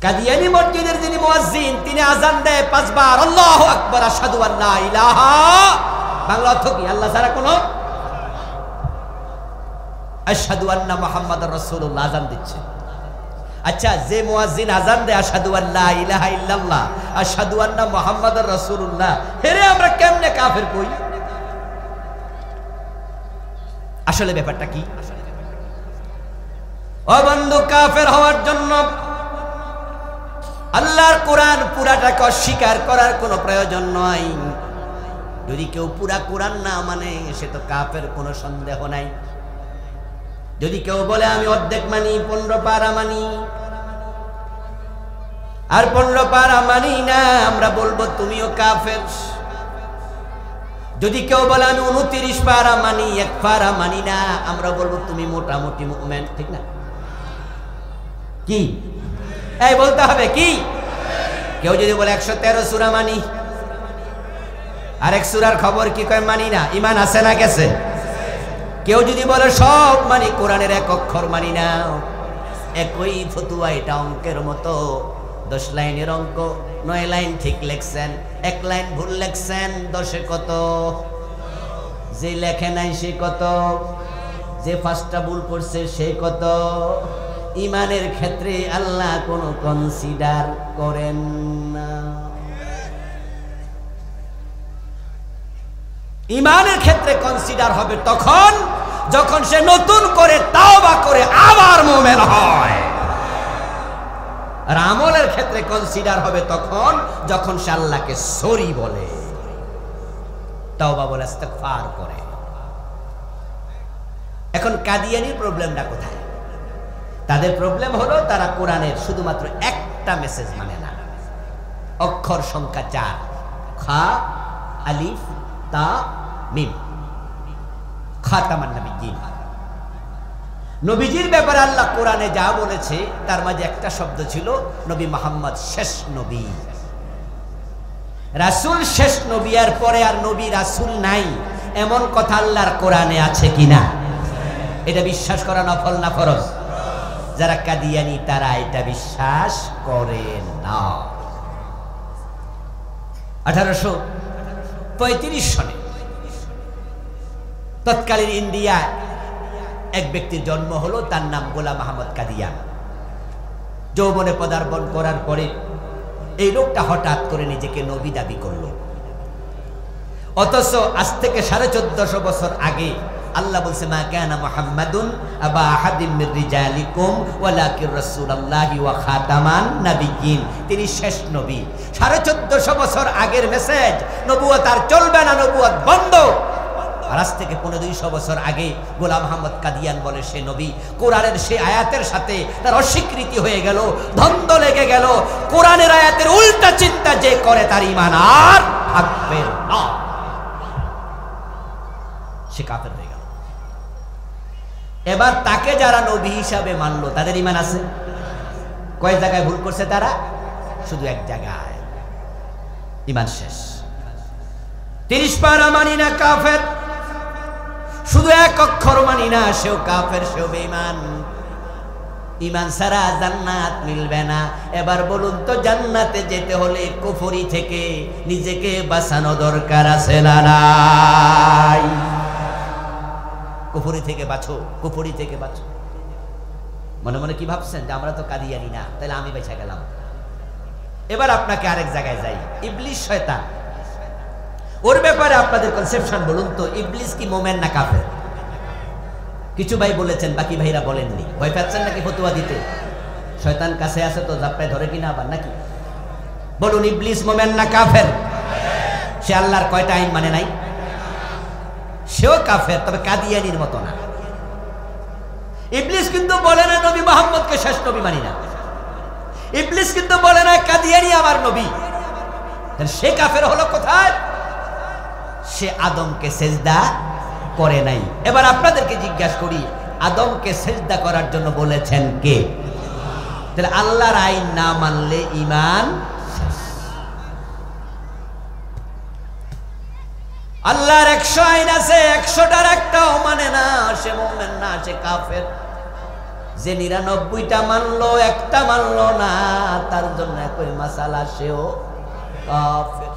কাদিয়ানী মসজিদের যিনি মুয়াজ্জিন, তিনি আযান দেয় 5 বার, আল্লাহু আকবার, আশহাদু আল্লা ইলাহা, বাংলা অর্থ কি? আল্লাহ ছাড়া কোনো, আশহাদু আন্না মুহাম্মাদুর রাসূলুল্লাহ, আযান দিচ্ছে। আচ্ছা, যে মুয়াজ্জিন আযান দেয় আশহাদু আল্লা ইলাহা ইল্লাল্লাহ, আশহাদু আন্না মুহাম্মাদুর রাসূলুল্লাহ, হেরে আমরা কেমনে কাফের কই? আসলে ব্যাপারটা কি? ও বন্ধু, কাফের হওয়ার জন্য আল্লাহর কোরআন পুরাটাকে অস্বীকার করার কোনো প্রয়োজন নয়। যদি কেউ পুরা কোরআন না মানে, সে তো কাফের, কোনো সন্দেহ নাই। যদি কেউ বলে আমি অর্ধেক মানি, 15 পারা মানি, আর 15 পারা মানি না, আমরা বলবো তুমিও কাফের। যদি কেউ বলে আমি 29 পারা মানি, 1 পারা মানি না, আমরা বলবো তুমি মোটামুটি মুমিন, ঠিক না? কি এই বলতে হবে কি? কেউ যদি বলে 113 সূরা মানি, আরেক সূরার খবর কি কয় মানি না, ঈমান আছে না গেছে? কেউ যদি বলে সব মানি, কোরআনের এক অক্ষর মানি না, একই ফতুয়া, এটা অঙ্কের মতো। 10 লাইনের অঙ্ক, 9 লাইন ঠিক লেখছেন, 1 লাইন ভুল লেখছেন, 10-এ কত? যে লেখে নাই সে কত? যে 5টা ভুল করছে সে কত? ঈমানের ক্ষেত্রে আল্লাহ কোনো কনসিডার করেন না। ঈমানের ক্ষেত্রে কনসিডার হবে তখন যখন সে নতুন করে তাওবা করে আবার মুমিন হয়। আর আমলের ক্ষেত্রে কনসিডার হবে তখন যখন সে আল্লাহকে সরি বলে, তাওবা বলে, ইস্তিগফার করে। এখন কাদিয়ানির প্রবলেমটা কোথায়? তাদের প্রবলেম হলো তারা কোরআনের শুধুমাত্র একটা মেসেজ মানে না, অক্ষর সংখ্যা 4, খা, আলিফ, তা, মিম, খাতামান নবিয়্যিন। নবীজির ব্যাপারে আল্লাহ কোরআনে যা বলেছে তার মাঝে একটা শব্দ ছিল নবী মুহাম্মদ শেষ নবী। রাসূল শেষ নবী, এর পরে আর নবী রাসূল নাই, এমন কথা আল্লাহর কোরআনে আছে কিনা? এটা বিশ্বাস করা নফল না ফরজ? যারা কাদিয়ানি তারা এটা বিশ্বাস করে না। 1835 সনে তৎকালীন ইন্ডিয়া এক ব্যক্তির জন্ম হলো, তার নাম গোলাম আহমদ কাদিয়ান। যৌবনে পদার্পণ করার পরে এই লোকটা হঠাৎ করে নিজেকে নবী দাবি করলো, অথচ আজ থেকে 1450 বছর আগে আল্লাহ বলছে, মা কানা মুহাম্মাদুন আবা আহাদিম মির রিজালিকুম ওয়ালাকিন রাসূলুল্লাহি ওয়া খাতামান নাবিয়্যিন। তিনি শেষ নবী। 1450 বছর আগের মেসেজ, নবুয়ত আর চলবে না, নবুয়ত বন্ধ। আর আজ থেকে 1500 বছর আগে গোলাম আহমদ কাদিয়ান বলে সে নবী। কোরআনের সেই আয়াতের সাথে তার অস্বীকৃতি হয়ে গেল, দ্বন্দ্ব লেগে গেল। কোরআনের আয়াতের উল্টা চিন্তা যে করে তার ঈমান আর থাকবে না, সে কাফের হয়ে গেল। এবার তাকে যারা নবী হিসাবে মানলো তাদের ঈমান আছে? কয় জায়গায় ভুল করছে তারা? শুধু এক জায়গায়, ঈমান শেষ। 30 পারা মানি না, কাফের। শুধু এক অক্ষর মানি না, সেও কাফের, সেও বেঈমান। ঈমান ছাড়া জান্নাত মিলবে না। এবার বলুন তো, জান্নাতে যেতে হলে কুফরি থেকে নিজেকে বাঁচানো দরকার আছে না নাই? কুফরি থেকে বাঁচো, কুফরি থেকে বাঁচো। মনে মনে কি ভাবছেন যে আমরা তো কাদিয়ানি না, তাহলে আমি বেঁচে গেলাম। এবার আপনাকে আরেক জায়গায় যাই। ইবলিস শয়তান, ওর ব্যাপারে আপনাদের কনসেপশন বলুন তো, ইবলিস কি মোমেন না কাফের? কিছু ভাই বলেছেন, বাকি ভাইরা বলেননি। ভয় পাচ্ছেন নাকি ফতোয়া দিতে? শয়তান কাছে আছে তো জাপ্পায় ধরে কিনা আবার নাকি? বলুন, ইবলিস মোমেন না কাফের? সে আল্লাহর কয়টা আইন মানে নাই? সেও কাফের, তবে কাদিয়ানির মতো না। ইবলিস কিন্তু বলে না নবী মুহাম্মদকে শেষ নবী মানি না। ইবলিস কিন্তু বলে না কাদিয়ানি আমার নবী। সে কাফের হলো কোথায়? সে আদমকে সেজদা করে নাই। এবার আপনাদেরকে জিজ্ঞাসা করি, আদমকে সেজদা করার জন্য বলেছেন কে? তাহলে আল্লাহর আইন না মানলে ঈমান শেষ। আল্লাহর 100 আইন আছে, 100টার একটাও মানে না, সে মুমিন না, সে কাফের। যে 99টা মানলো, একটা মানলো না, তার জন্য একই মাসালা, সেও কাফের।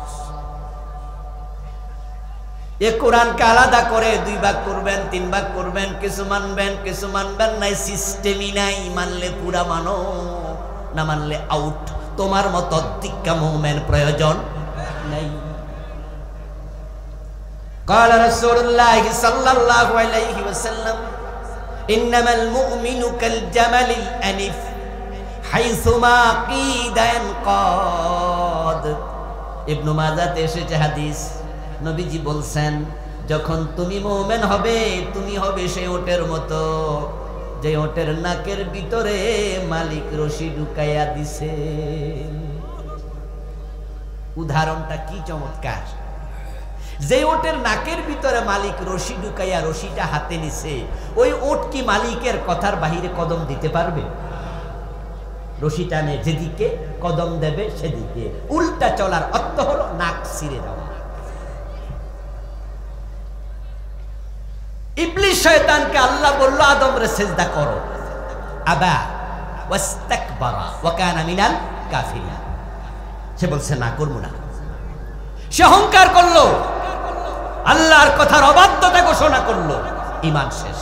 এ কোরআনকে আলাদা করে 2 ভাগ করবেন, 3 ভাগ করবেন, কিছু মানবেন, কিছু মানবেন নাই, সিস্টেমই নাই। মানলে পুরা মানো, না মানলে আউট। তোমার মতো দিক্কা মুমিন প্রয়োজন নাই। قال رسول الله صلى الله عليه وسلم إنما المؤمن كالجمل الأنف حيثما قيد ينقاد। ইবনে মাজাহ এসেছে হাদিস, নবীজি বলছেন, যখন তুমি মুমিন হবে, তুমি হবে সেই ওটের মতো যে ওটের নাকের ভিতরে মালিক রশি ঢুকাইয়া দিছে। উদাহরণটা কি চমৎকার! যে ওটের নাকের ভিতরে মালিক রশি ঢুকাইয়া রশিটা হাতে নিছে, ওই ওট কি মালিকের কথার বাহিরে কদম দিতে পারবে? রশি টানে যেদিকে কদম দেবে সেদিকে। উল্টা চলার অর্থ হলো নাক ছিঁড়ে দেওয়া। ইবলিস শয়তানকে আল্লাহ বলল আদমরে সিজদা করো, আবা ওয়াস্তাকবারা ওয়া কানা মিনাল কাফিরিন। সে বলছে না, করব না। সে অহংকার করলো, আল্লাহর কথার অবাধ্যতা ঘোষণা করলো, ঈমান শেষ।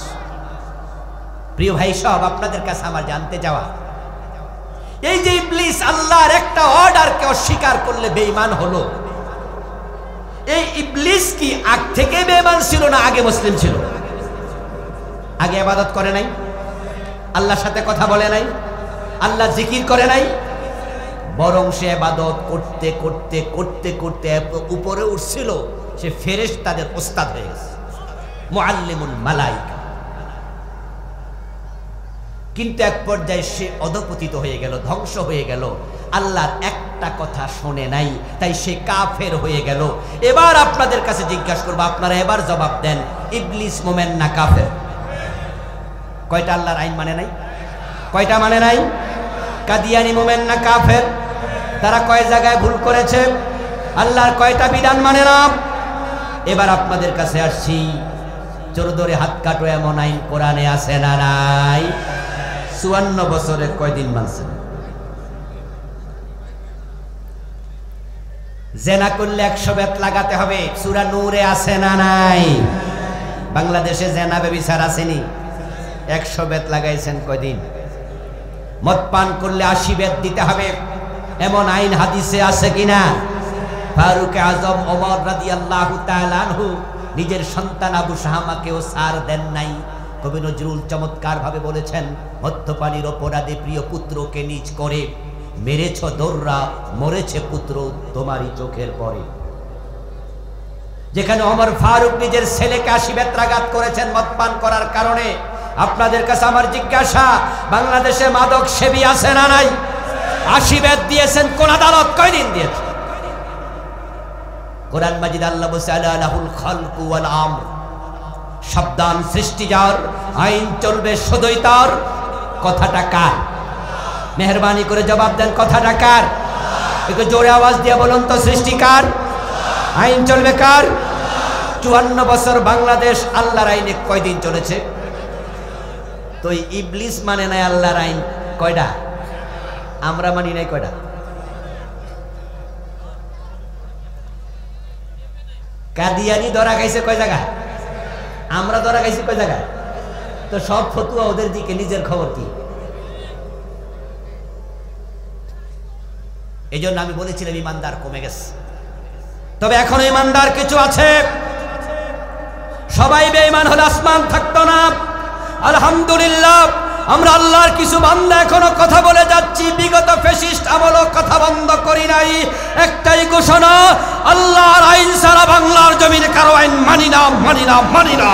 প্রিয় ভাই সব, আপনাদের কাছে আমার জানতে যাওয়া, এই যে ইবলিস আল্লাহর একটা অর্ডারকে অস্বীকার করলে বেঈমান হলো, এই ইবলিস কি আগ থেকে বেঈমান ছিল না আগে মুসলিম ছিল? আগে ইবাদত করে নাই, আল্লাহর সাথে কথা বলে নাই, আল্লাহ জিকির করে নাই, বরং সে ইবাদত করতে করতে করতে করতে উপরে উঠছিল, সে ফেরেশতাদের ওস্তাদ হয়ে গেছে, মুআল্লিমুল মালায়েকা। কিন্তু এক পর্যায়ে সে অধপতিত হয়ে গেল, ধ্বংস হয়ে গেল, আল্লাহর একটা কথা শোনে নাই, তাই সে কাফের হয়ে গেল। এবার আপনাদের কাছে জিজ্ঞাসা করবো, আপনারা এবার জবাব দেন, ইবলিস মোমেন না কাফের? কয়টা আল্লাহর আইন মানে নাই? কয়টা মানে নাই? কাদিয়ানি মোমেন না কাফের? তারা কয় জায়গায় ভুল করেছে? আল্লাহর কয়টা বিধান মানে না? এবার আপনাদের কাছে আসছি, চোর ধরে হাত কাটো এমন আইন কোরআনে আছে না নাই? 54 বছরে কয়দিন মানছেন? জেনা করলে 100 বেত লাগাতে হবে, সূরা নূরে আছে না নাই? বাংলাদেশে জেনা ব্যভিচার আসেনি, 100 বেত লাগাইছেন কয়দিন? মদ পান করলে 80 বেত দিতে হবে, এমন আইন হাদিসে আছে কিনা? ফারুক আজম ওমর রাদিয়াল্লাহু তাআলা আনহু নিজের সন্তান আবু শাহামাকেও ছাড় দেন নাই। কবি নজরুল চমৎকার ভাবে বলেছেন, মদ্যপানির অপরাধে প্রিয় পুত্রকে নিজ করে মেরেছ দৌড়া, মরেছে পুত্র তোমারই চোখের পরে। যেখানে ওমর ফারুক নিজের ছেলেকে 80 বেত্রাঘাত করেছেন মদ পান করার কারণে, আপনাদের কাছে আমার জিজ্ঞাসা, বাংলাদেশে মাদক সেবী আছে না নাই? 80 বেত দিয়েছেন কোন আদালত? কয়দিন দিয়েছে? কোরআন মাজিদ আল্লাহ বলছে, আলাহুল খালকু ওয়াল আমর, সাবধান সৃষ্টি যার, আইন চলবে সদয় তার। কথাটা কার? মেহরবানি করে জবাব দেন, কথাটা কার? একটু জোরে আওয়াজ দিয়ে বলুন তো, সৃষ্টি কার? আইন চলবে কার? 54 বছর বাংলাদেশ আল্লাহর আইনে কয়দিন চলেছে? তো ইবলিস মানে নাই আল্লাহর আইন কয়টা? আমরা মানি নাই কয়টা? কাদিয়ানি ধরা খাইছে কয় জায়গা? আমরা ধরা খাইছি কয় জায়গা? তো সব ফতুয়া ওদের দিকে, নিজের খবর কি? এই জন্য আমি বলেছিলাম ইমানদার কমে গেছে, তবে এখনো ইমানদার কিছু আছে। সবাই বেঈমান হলে আসমান থাকতো না। আলহামদুলিল্লাহ, আমরা আল্লাহর কিছু বান্দা এখনো কথা বলে যাচ্ছি। বিগত ফ্যাসিস্ট আমলও কথা বন্ধ করি নাই। একটাই ঘোষণা, আল্লাহর আইন ছাড়া বাংলার জমিনে কারো আইন মানি না, মানি না, মানি না।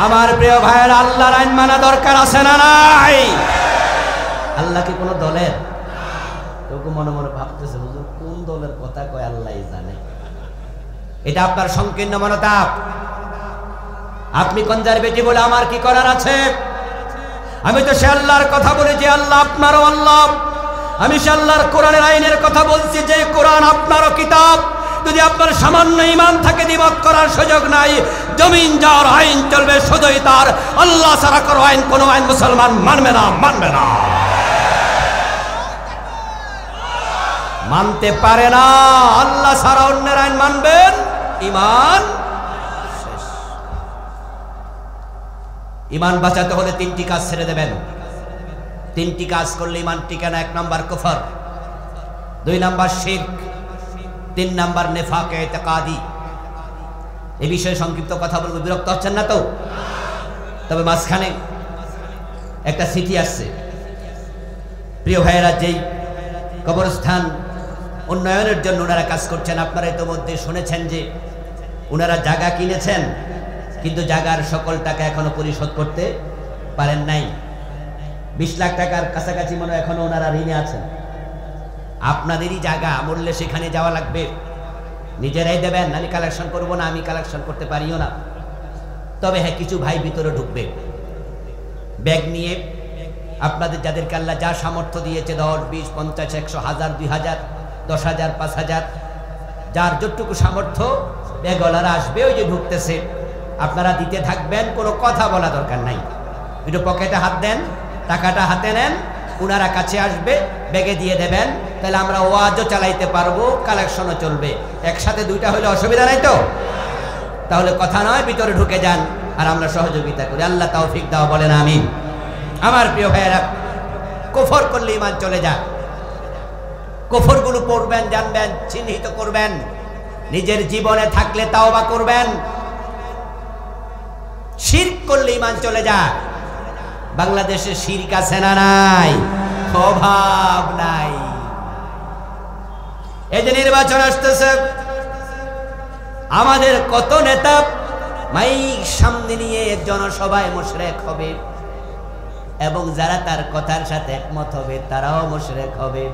আমার প্রিয় ভাইয়ের, আল্লাহর আইন মানা দরকার আছে না নাই? আল্লাহ কি কোনো দলের? কেউ মনে মনে ভাবতেছে, হুজুর কোন দলের কথা কয় আল্লাহই জানে। এটা আপনার সংকীর্ণ মনোতাপ। আপনি কনজারভেটিভ বলে আমার কি করার আছে? আমি তো সে আল্লাহর কথা বলি যে আল্লাহ আপনারও আল্লাহ। আমি সে আল্লাহর কোরআনের আইনের কথা বলছি যে কোরআন আপনারও কিতাব। যদি আপনার সামান্য ঈমান থাকে, দ্বিমত করার সুযোগ নাই। জমিন যার আইন চলবে শুধুই তার। আল্লাহ ছাড়া কোনো আইন, কোনো আইন মুসলমান মানবে না, মানবে না, মানতে পারে না। আল্লাহ ছাড়া অন্যের আইন মানবেন, ঈমান শেষ। ঈমান বাঁচাতে হলে 3টি কাজ ছেড়ে দেবেন। 3টি কাজ করলে ঈমান টিকে না। 1 নাম্বার কুফর, 2 নাম্বার শিরক, 3 নাম্বার নেফাকে ইতিকাদি। এই বিষয়ে সংক্ষিপ্ত কথা বলবো, বিরক্ত হচ্ছেন না তো? তবে মাঝখানে একটা চিঠি আসছে। প্রিয় ভাইয়েরা, যেই কবরস্থান উন্নয়নের জন্য ওনারা কাজ করছেন। আপনারা ইতিমধ্যে শুনেছেন যে ওনারা জায়গা কিনেছেন, কিন্তু জায়গার সকল টাকা এখনো পরিশোধ করতে পারেন নাই। 20 লাখ টাকার কাছাকাছি মনে হয় এখনো ওনারা ঋণে আছেন। আপনাদেরই জায়গা, মূল্যে সেখানে যাওয়া লাগবে, নিজেরাই দেবেন, আমি কালেকশন করব না, আমি কালেকশন করতে পারিও না। তবে হ্যাঁ, কিছু ভাই ভিতরে ঢুকবে ব্যাগ নিয়ে, আপনাদের যাদেরকে আল্লাহ যা সামর্থ্য দিয়েছে, 10, 20, 50, 100, 1000, 2000, 10,000, 5,000, যার যতটুকু সামর্থ্য ব্যাগওয়ালারা আসবে, ওই যে ঢুকতেছে, আপনারা দিতে থাকবেন, কোনো কথা বলা দরকার নাই। একটু পকেটে হাত দেন, টাকাটা হাতে নেন, ওনারা কাছে আসবে, ব্যাগে দিয়ে দেবেন, তাহলে আমরা ওয়াজও চালাইতে পারবো, কালেকশনও চলবে। একসাথে দুইটা হলে অসুবিধা নাই তো? তাহলে কথা নয়, ভিতরে ঢুকে যান আর আমরা সহযোগিতা করি। আল্লাহ তৌফিক দাও, বলেন আমিন। আমার প্রিয় ভাইয়েরা, কুফর করলে ঈমান চলে যায়। কুফরগুলো পড়বেন, জানবেন, চিহ্নিত করবেন, নিজের জীবনে থাকলে তাওবা করবেন। শিরক করলে ঈমান চলে যায়। বাংলাদেশে শিরক আছে না নাই? অভাব নাই। এই যে নির্বাচন আসতেছে, আমাদের কত নেতা মাইক সামনে নিয়ে জনসভায় মুশরিক হবে, এবং যারা তার কথার সাথে একমত হবে তারাও মুশরিক হবে।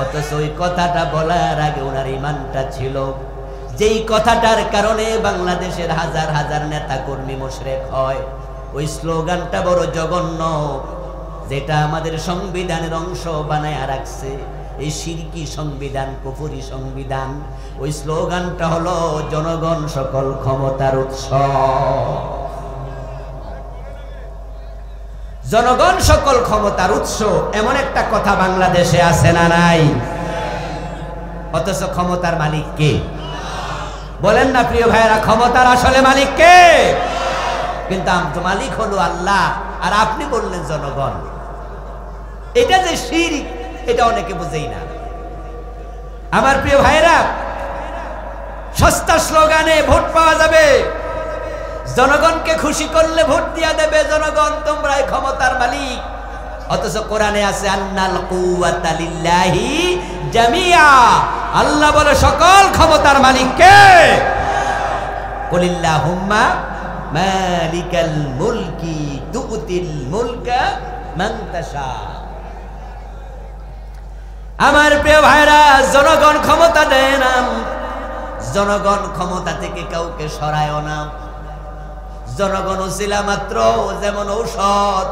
অথচ ওই কথাটা বলার আগে ওনার ঈমানটা ছিল। যেই কথাটার কারণে বাংলাদেশের হাজার হাজার নেতা কর্মী মুশরিক হয়, ওই স্লোগানটা বড় জঘন্য, যেটা আমাদের সংবিধানের অংশ বানায় রাখছে। এই শিরকি সংবিধান, কুফরি সংবিধান, ওই স্লোগানটা হলো জনগণ সকল ক্ষমতার উৎস। জনগণ সকল ক্ষমতার উৎস, এমন একটা কথা বাংলাদেশে আছে না নাই? অথচ ক্ষমতার মালিক কে? বলেন না প্রিয় ভাইয়েরা, ক্ষমতার আসলে মালিক কে? কিন্তু মালিক হলো আল্লাহ, আর আপনি বললেন জনগণ। এটা যে শিরক, এটা অনেকে বুঝেই না। আমার প্রিয় ভাইয়েরা, সস্তা স্লোগানে ভোট পাওয়া যাবে, জনগণকে খুশি করলে ভোট দিয়া দেবে জনগণ, তোমরাই ক্ষমতার মালিক। অথচ কোরআনে আছে আন্নাল কুওয়াতা লিল্লাহি জামিআ, আল্লাহ বলে সকল ক্ষমতার মালিক কে? কুলিল্লাহুম্মা মালিকাল মুলকি তুতিল মুলকা মান তাশা। আমার প্রিয় ভাইরা, জনগণ ক্ষমতা দেয় না, জনগণ ক্ষমতা থেকে কাউকে সরায়ও না। জনগণ ওসিলা মাত্র, যেমন ঔষধ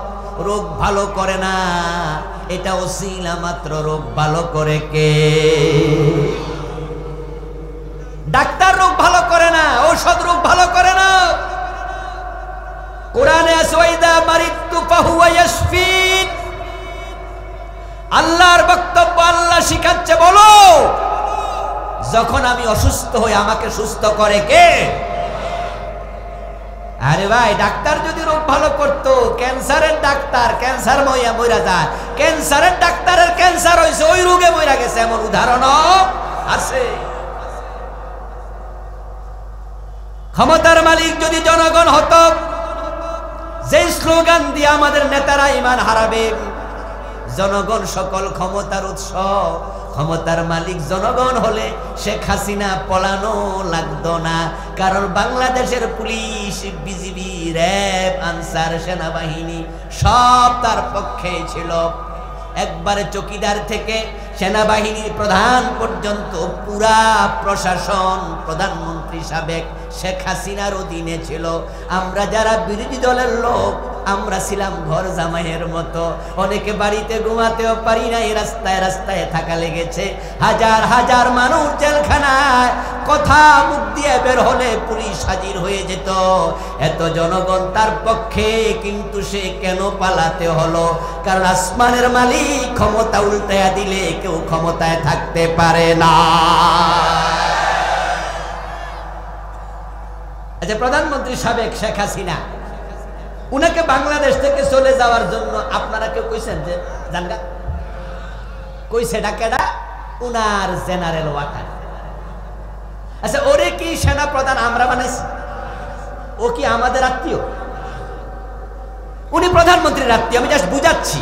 রোগ ভালো করে না, এটা ওসিলা মাত্র, রোগ ভালো করে কে? ডাক্তার রোগ ভালো করে না, ঔষধ রোগ ভালো করে না। কোরআনে আছে ওয়াইদা মারিতু ফাহুয়া ইয়াশফিন। আল্লাহর বক্তব্য, আল্লাহ শিখাচ্ছে, বলো যখন আমি অসুস্থ হই আমাকে সুস্থ করে কে? আরে ভাই, ডাক্তার যদি রোগ ভালো করতো, ক্যান্সারের ডাক্তার ক্যান্সার মইরা যায়, ক্যান্সারের ডাক্তারের ক্যান্সার হয়েছে, ওই রোগে মইরা গেছে, এমন উদাহরণ আছে। ক্ষমতার মালিক যদি জনগণ হতো, যে স্লোগান দিয়ে আমাদের নেতারা ঈমান হারাবে, জনগণ সকল ক্ষমতার উৎস, ক্ষমতার মালিক জনগণ হলে শেখ হাসিনা পলানো লাগতো না। কারণ বাংলাদেশের পুলিশ, বিজিবি, র্যাব, আনসার, সেনাবাহিনী সব তার পক্ষে ছিল। একবারে চকিদার থেকে সেনাবাহিনীর প্রধান পর্যন্ত পুরা প্রশাসন প্রধানমন্ত্রী সাবেক শেখ হাসিনার অধীনে ছিল। আমরা যারা বিরোধী দলের লোক, আমরা ছিলাম ঘর জামাইয়ের মতো। অনেকে বাড়িতে ঘুমাতেও পারি না, রাস্তায় রাস্তায় থাকা লেগেছে। হাজার হাজার মানুষ জেলখানায়, কথা মুখ দিয়ে বের হলে পুলিশ হাজির হয়ে যেত। এত জনগণ তার পক্ষে, কিন্তু সে কেন পালাতে হলো? কারণ আসমানের মালিক ক্ষমতা উল্টায়া দিলে কেউ ক্ষমতায় থাকতে পারে না। আচ্ছা, প্রধানমন্ত্রী সাবেক শেখ হাসিনা, উনাকে বাংলাদেশ থেকে চলে যাওয়ার জন্য আপনারা কেউ কইছেন যে জানগা? কইছে ডাকেডা? উনার জেনারেল ওয়াকার। আচ্ছা, ওরে কি সেনা প্রধান আমরা বানাইছি? ও কি আমাদের আত্মীয়? উনি প্রধানমন্ত্রীর আত্মীয়। আমি জাস্ট বুঝাচ্ছি,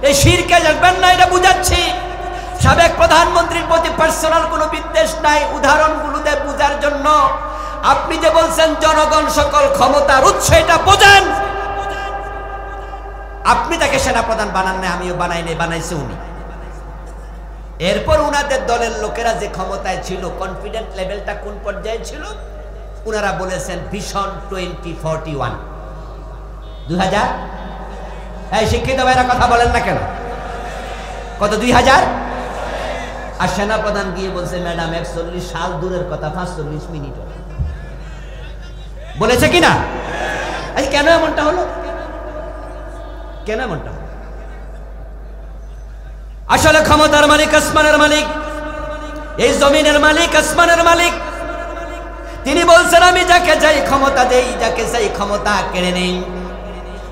এই শিরকে যাবেন না, এটা বুঝাচ্ছি। সাবেক প্রধানমন্ত্রীর প্রতি পার্সোনাল কোনো বিদ্বেষ নাই, উদাহরণগুলোতে বোঝার জন্য। আপনি যে বলছেন জনগণ সকল ক্ষমতার উৎস, এটা বোঝেন। আপনি তাকে সেনাপ্রধান বানান না, আমিও বানাই নাই, বানাইছে উনি। এরপর উনাদের দলের লোকেরা যে ক্ষমতায় ছিল, কনফিডেন্ট লেভেলটা কোন পর্যায়ে ছিল? উনারা বলেছেন ভিশন 2041, 2000। এই শিক্ষিত ভাইরা কথা বলেন না কেন? কত? 2000। আর সেনাপ্রধান গিয়ে বলছে ম্যাডাম 41 সাল দূরের কথা, 45 মিনিট বলেছে কিনা? কেন এমনটা হলো? কেন এমনটা হলো? আসলে ক্ষমতার মালিক আসমানের মালিক, এই জমিনের মালিক আসমানের মালিক। তিনি বলছেন আমি যাকে চাই ক্ষমতা দেই, যাকে চাই ক্ষমতা কেড়ে নেই।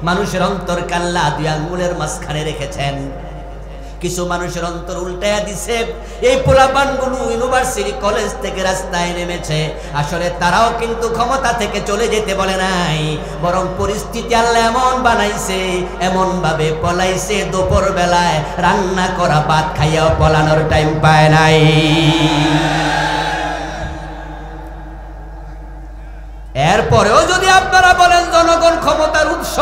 মানুষের অন্তর কাল্লা দুই আঙ্গুলের মাঝখানে রেখেছেন। কিছু মানুষের অন্তর উল্টায়া দিছে। এই পোলাপানগুলো ইউনিভার্সিটি কলেজ থেকে রাস্তায় নেমেছে, আসলে তারাও কিন্তু ক্ষমতা থেকে চলে যেতে বলে নাই, বরং পরিস্থিতি আল্লাহ এমন বানাইছে, এমন ভাবে পলাইছে, দুপুর বেলায় রান্না করা ভাত খাইয়াও পলানোর টাইম পায় নাই। এরপরেও যদি আপনারা বলেন জনগণ ক্ষমতার উৎস,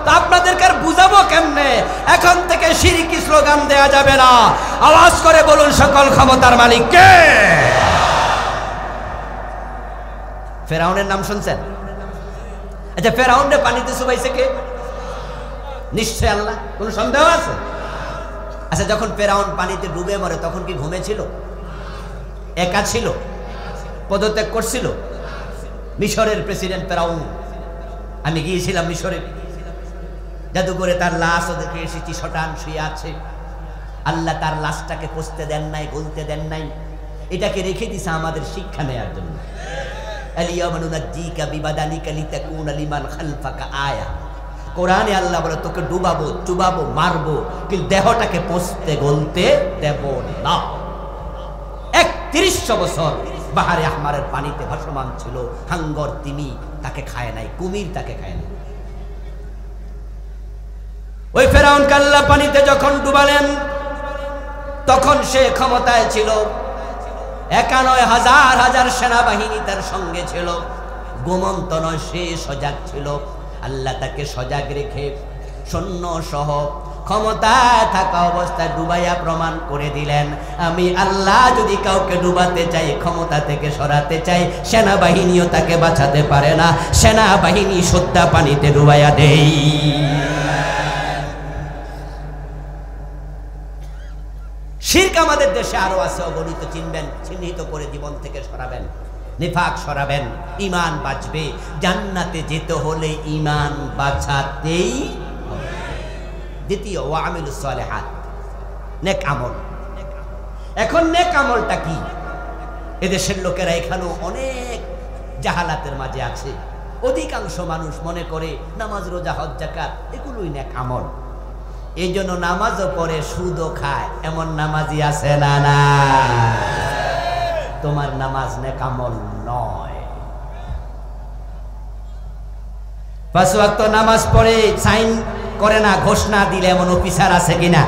তা আপনাদেরকে আর বুঝাবো কেমনে? এখন থেকে শিরকি স্লোগান দেয়া যাবে না। আওয়াজ করে বলুন সকল ক্ষমতার মালিক কে? ফেরাউনের নাম শুনছেন? আচ্ছা, ফেরাউনরে পানিতে চুবাইছে কে? নিশ্চয় আল্লাহ। কোনো সন্দেহ আছে? আচ্ছা, যখন ফেরাউন পানিতে ডুবে মরে তখন কি ঘুমেছিল? একা ছিল? পদত্যাগ করছিল? মিশরের প্রেসিডেন্ট ফেরাউন, আমি গিয়েছিলাম মিশরে, জাদুঘরে তার লাশ দেখে এসেছি, শটান শুয়ে আছে। আল্লাহ তার লাশটাকে পচতে দেন নাই, গলতে দেন নাই, এটাকে রেখে দিছে আমাদের শিক্ষা নেওয়ার জন্য। কোরআনে আল্লাহ বলে তোকে ডুবাবো, চুবাবো, মারবো, কিন্তু দেহটাকে পচতে গলতে দেব না। 31 বছর বাহারে আহমারের পানিতে ভাসমান ছিল। হাঙ্গর তিমি তাকে খায় নাই, কুমির তাকে খায় নাই। ওই ফেরাউন আল্লাহ পানিতে যখন ডুবালেন তখন সে ক্ষমতায় ছিল, 91,000 সেনাবাহিনী তার সঙ্গে ছিল। ঘুমন্ত নয়, সে সজাগ ছিল। আল্লাহ তাকে সজাগ রেখে সৈন্য সহ ক্ষমতায় থাকা অবস্থায় ডুবাইয়া প্রমাণ করে দিলেন, আমি আল্লাহ যদি কাউকে ডুবাতে চাই, ক্ষমতা থেকে সরাতে চাই, সেনাবাহিনীও তাকে বাঁচাতে পারে না। সেনাবাহিনী সদ্যা পানিতে ডুবাইয়া দেই। শিরক আমাদের দেশে আরো আছে, অগণিত। চিনবেন, চিহ্নিত করে জীবন থেকে সরাবেন, নিফাক সরাবেন, ঈমান বাঁচবে। জান্নাতে যেতে হলে ঈমান বাঁচাতেই। দ্বিতীয়, ওয়া আমিলুস সালিহাত, নেক আমল। এখন নেক আমলটা কি? এদেশের লোকেরা এখানেও অনেক জাহালাতের মাঝে আছে। অধিকাংশ মানুষ মনে করে নামাজ, রোজা, হজ, যাকাত এগুলোই নেক আমল। এই জন্য নামাজও পড়ে, সুদও খায়, এমন নামাজি আছে না? না, তোমার নামাজ নেক আমল নয়। 5 ওয়াক্ত নামাজ পড়ে সাইন করে না, ঘোষণা দিলে এমন অফিসার আছে কিনা?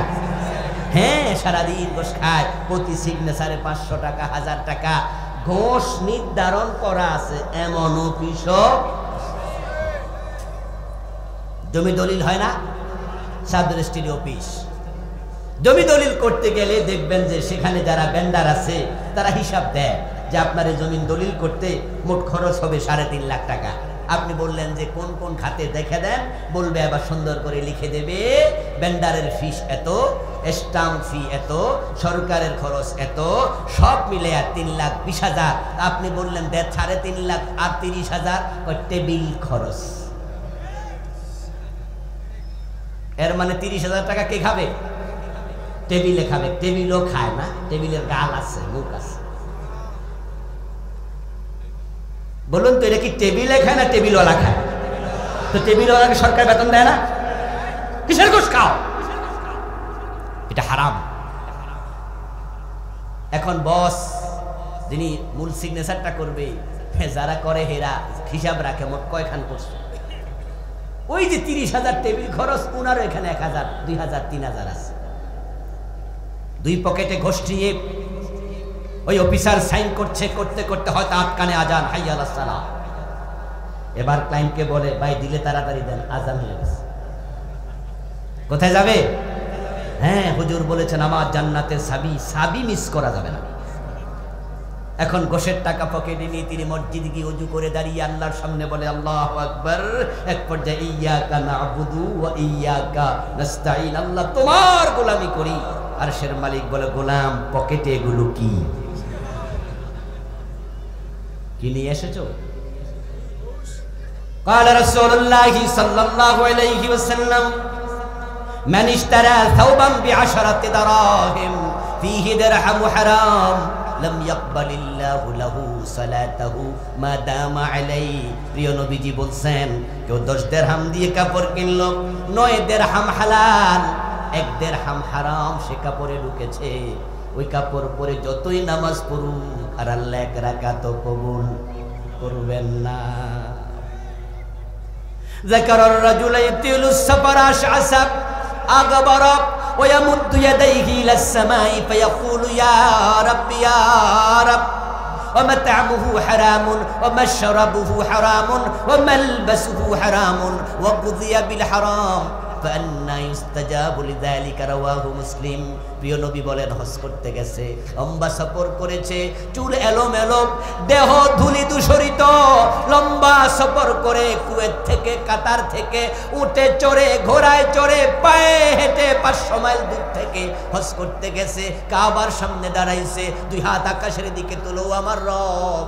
হ্যাঁ, সারাদিন ঘোষ খায়, প্রতি সিগনেচারে 500 টাকা, 1000 টাকা ঘোষ নির্ধারণ করা আছে, এমন অফিসও। জমি দলিল হয় না? Sub registry office. জমি দলিল করতে গেলে দেখবেন যে সেখানে যারা ভেন্ডার আছে তারা হিসাব দেয় যে আপনার এই জমিন দলিল করতে মোট খরচ হবে 3.5 লাখ টাকা। আপনি বললেন যে কোন কোন খাতে দেখে দেন, বলবে, আবার সুন্দর করে লিখে দেবে, ভেন্ডারের ফিস এত, স্টাম্প ফি এত, সরকারের খরচ এত, সব মিলে 3,20,000। আপনি বললেন 3.5 লাখ আর 30,000 টেবিল খরচ। এর মানে 30,000 টাকা কে খাবে? টেবিলে খাবে। টেবিলও খায় না, টেবিলের গাল আছে, মুখ আছে। বলুন তো, এটা কি টেবিলে খায় না টেবিলওয়ালা খায়? তো টেবিলওয়ালাকে সরকার বেতন দেয় না? কিসের ঘুষ খাও? এটা হারাম। এখন বস যিনি মূল সিগনেচারটা করবে, যারা করে হেরা হিসাব রাখে মোট কয়খান করছে। ওই যে 30,000 টেবিল খরচ, উনারও এখানে 1,000, 2,000, 3,000 আছে। দুই পকেটে ঘষিয়ে ওই অফিসার সাইন করছে, করতে করতে হয়তো আটকানে আজান, হাইয়া আলাস সালাহ। এবার ক্লায়েন্টকে বলে, ভাই দিলে তাড়াতাড়ি দেন, আজান হয়ে গেছে। কোথায় যাবে? হ্যাঁ, হুজুর বলেছেন আমার জান্নাতের চাবি মিস করা যাবে না। এখন গোশের টাকা পকেটে নিয়ে তিনি মসজিদে গিয়ে ওযু করে দাঁড়িয়ে আল্লাহর সামনে বলে আল্লাহু আকবার। এক পর্যায়ে ইয়্যাকা না'বুদু ওয়া ইয়্যাকা নাস্তাঈন, আল্লাহ তোমার গোলামি করি। আরশের মালিক বলে, গোলাম পকেটে এগুলো কি কি নিয়ে এসেছো? قال رسول الله صلى الله عليه وسلم من اشترى ثوبا ب10 دراهم فيه درهم حرام لم يقبل الله له صلاته ما دام عليه। প্রিয় নবীজি বলছেন, কেউ 10 দিরহাম দিয়ে কাপড় কিনলো, 9 দিরহাম হালাল, 1 দিরহাম হারাম, সে কাপড়ে ঢুকেছে। ওই কাপড় পরে যতই নামাজ পড়ুক আর আল্লাহ 1 রাকাত কবুল করবেন না। ذكر الرجل يطيل السفر أشعث أغبر ويمد يديه إلى السماء فيقول يا رب يا رب ومطعمه حرام ومشربه حرام وملبسه حرام وغذي بالحرام فأنى يستجاب لذلك رواه مسلم। প্রিয় নবী বলেন, হজ করতে গেছে, লম্বা সফর করেছে, চুল এলোমেলো, দেহ ধুলি দূষরিত, লম্বা সফর করে কুয়েত থেকে কাতার থেকে উঠে চড়ে ঘোড়ায় চড়ে পায়ে হেঁটে 500 মাইল দূর থেকে হজ করতে গেছে, কাবার সামনে দাঁড়াইছে, 2 হাত আকাশের দিকে তুলো, আমার রব,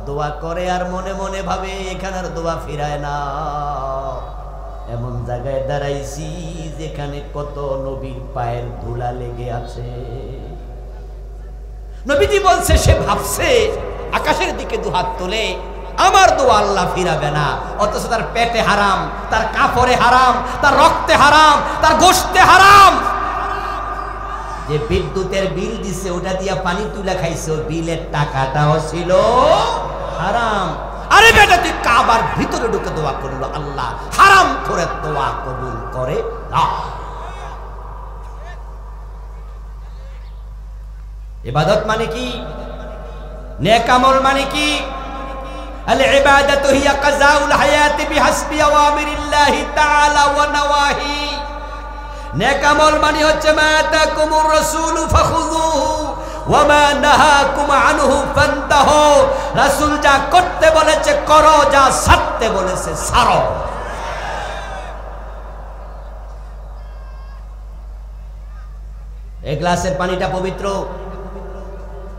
দোয়া করে আর মনে মনে ভাবে এখানের দোয়া ফিরায় না। এমন জায়গায় দাঁড়াইছি যেখানে কত নবীর পায়ের ধুলা লেগে আছে। নবীজি বলছে, সে ভাবছে আকাশের দিকে 2 হাত তুলে আমার দোয়া আল্লাহ ফিরাবে না, অথচ তার পেটে হারাম, তার কাপড়ে হারাম, তার রক্তে হারাম, তার গোশতে হারাম। যে বিদ্যুতের বিল দিছে ওটা দিয়া পানি তুলে খাইছে, ওই বিলের টাকাটাও ছিল হারাম। আরে বেটা, তুই কাবার ভিতরে ঢুকে দোয়া করলো, আল্লাহ হারাম করে দোয়া কবুল করে না। ইবাদত মানে কি? নেক আমল মানে কি? আল ইবাদাতু হিয়া কাযাউল হায়াতি বিহাসবি আওয়ামিরিল্লাহি তাআলা ওয়া নাওয়াহি। নেক আমল মানে হচ্ছে মা তাকুমুর রাসূলু ফাখুযুহু ওয়া মা নাহাকুম আনহু ফান্তাহু। রাসূল যা করতে বলেছে করো, যা ছাড়তে বলেছে ছাড়ো। এই গ্লাসের পানিটা পবিত্র,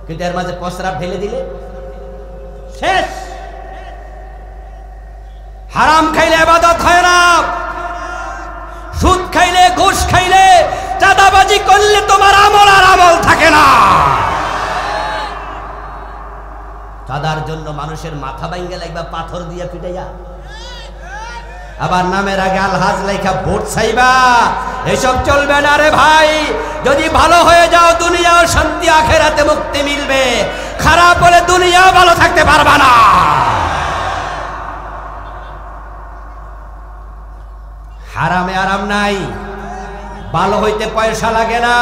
কিন্তু এর মাঝে প্রস্রাব ঢেলে দিলে শেষ। হারাম খাইলে ইবাদত হয় না, সুদ খাইলে, ঘুষ খাইলে, চাঁদাবাজি করলে তোমার আমল আর আমল থাকে না। চাঁদার জন্য মানুষের মাথা ভাঙ্গে লাগবা পাথর দিয়া পিটাইয়া, আবার নামের আগে আলহাজ লেখা ভোট চাইবা, এসব চলবে না রে ভাই। যদি ভালো হয়ে যাও দুনিয়াও শান্তি, আখেরাতে মুক্তি মিলবে। খারাপ হলে দুনিয়া ভালো থাকতে পারবা না। হারামে আরাম নাই, ভালো হইতে পয়সা লাগে না।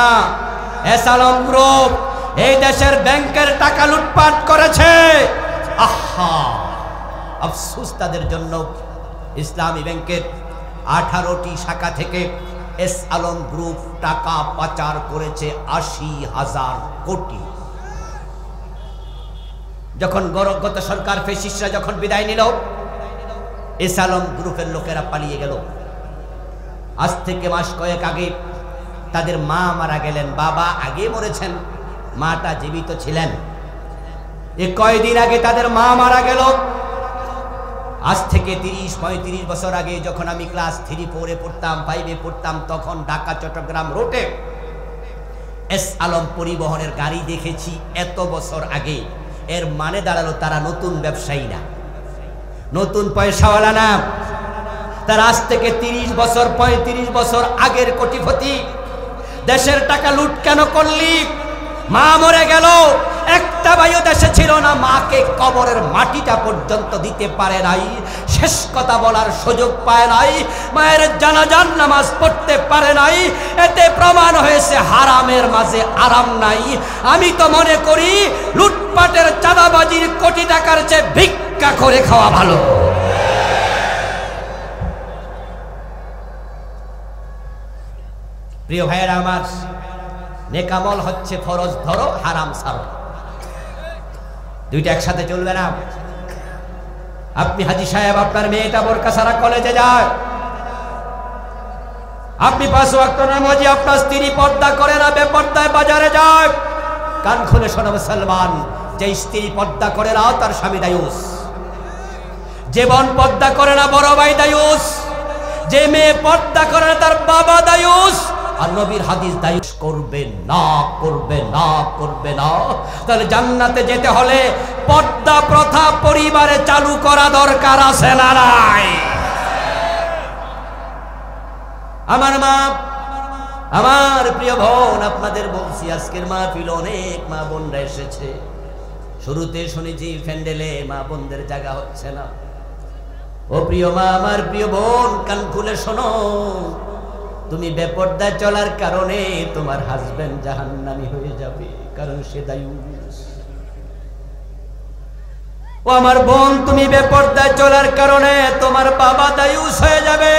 এসালম গ্রুপ এই দেশের ব্যাংকের টাকা লুটপাট করেছে। আহা, আফসোস তাদের জন্য। ইসলামী ব্যাংকের 18টি শাখা থেকে এস আলম গ্রুপ টাকা পাচার করেছে 80,000 কোটি। যখন গত সরকার ফেসিস্টরা যখন বিদায় নিল, এস আলম গ্রুপের লোকেরা পালিয়ে গেল। আজ থেকে মাস কয়েক আগে তাদের মা মারা গেলেন, বাবা আগে মরেছেন, মাটা জীবিত ছিলেন। এই কয়দিন আগে তাদের মা মারা গেল। আজ থেকে 30-35 বছর আগে যখন আমি ক্লাস 3-4 পড়তাম, 5-এ পড়তাম, তখন ঢাকা চট্টগ্রাম রোডে এস আলম পরিবহনের গাড়ি দেখেছি এত বছর আগে। এর মানে দাঁড়ালো তারা নতুন ব্যবসায়ী না, নতুন পয়সাওয়ালা না, তারা আজ থেকে 30 বছর 35 বছর আগের কোটিপতি। দেশের টাকা লুট কেন করলি? মা মরে গেল, একটা ভাইও দেশে ছিল না, মাকে কবরের মাটিটা পর্যন্ত দিতে পারে নাই, শেষ কথা বলার সুযোগ পায় নাই, মায়ের জানাজার নামাজ পড়তে পারে নাই। এতে প্রমাণ হয়েছে হারামের মাঝে আরাম নাই। আমি তো মনে করি লুটপাটের, চাঁদাবাজির, কোটি টাকার চেয়ে ভিক্ষা করে খাওয়া ভালো। প্রিয় ভাইয়েরা আমার, নেকামল হচ্ছে ফরজ ধরো, হারাম ছাড়ো, দুইটা একসাথে চলবে না। আপনি হাজী সাহেব, আপনার মেয়েটা বোরকা ছাড়া কলেজে যায়, আপনি 5 ওয়াক্ত নামাজি, আপনার স্ত্রী পর্দা করে না, বেপর্দায় বাজারে যায়। কান খুলে শোনো মুসলমান, যে স্ত্রী পর্দা করে না তার স্বামী দায়ুস, যে বোন পর্দা করে না বড় ভাই দায়ুস, যে মেয়ে পর্দা করে না তার বাবা দায়ুস। আর নবীর হাদিস দায়ুস করবে না, করবে না, করবে না। তাহলে জান্নাতে যেতে হলে পর্দা প্রথা পরিবারে চালু করা দরকার আছে না নাই? আমার মা, আমার প্রিয় বোন, আপনাদের বলছি আজকের মাহফিল অনেক মা বোনরা এসেছে। শুরুতে শুনেছি প্যান্ডেলে মা বোনদের জায়গা হচ্ছে না। ও প্রিয় মা, আমার প্রিয় বোন, কান খুলে শোনো, তুমি বেপর্দায় চলার কারণে তোমার হাজবেন্ড জাহান্নামী হয়ে যাবে, কারণ সে দায়ুস। ও আমার বোন, তুমি বেপর্দায় চলার কারণে তোমার বাবা দায়ুস হয়ে যাবে।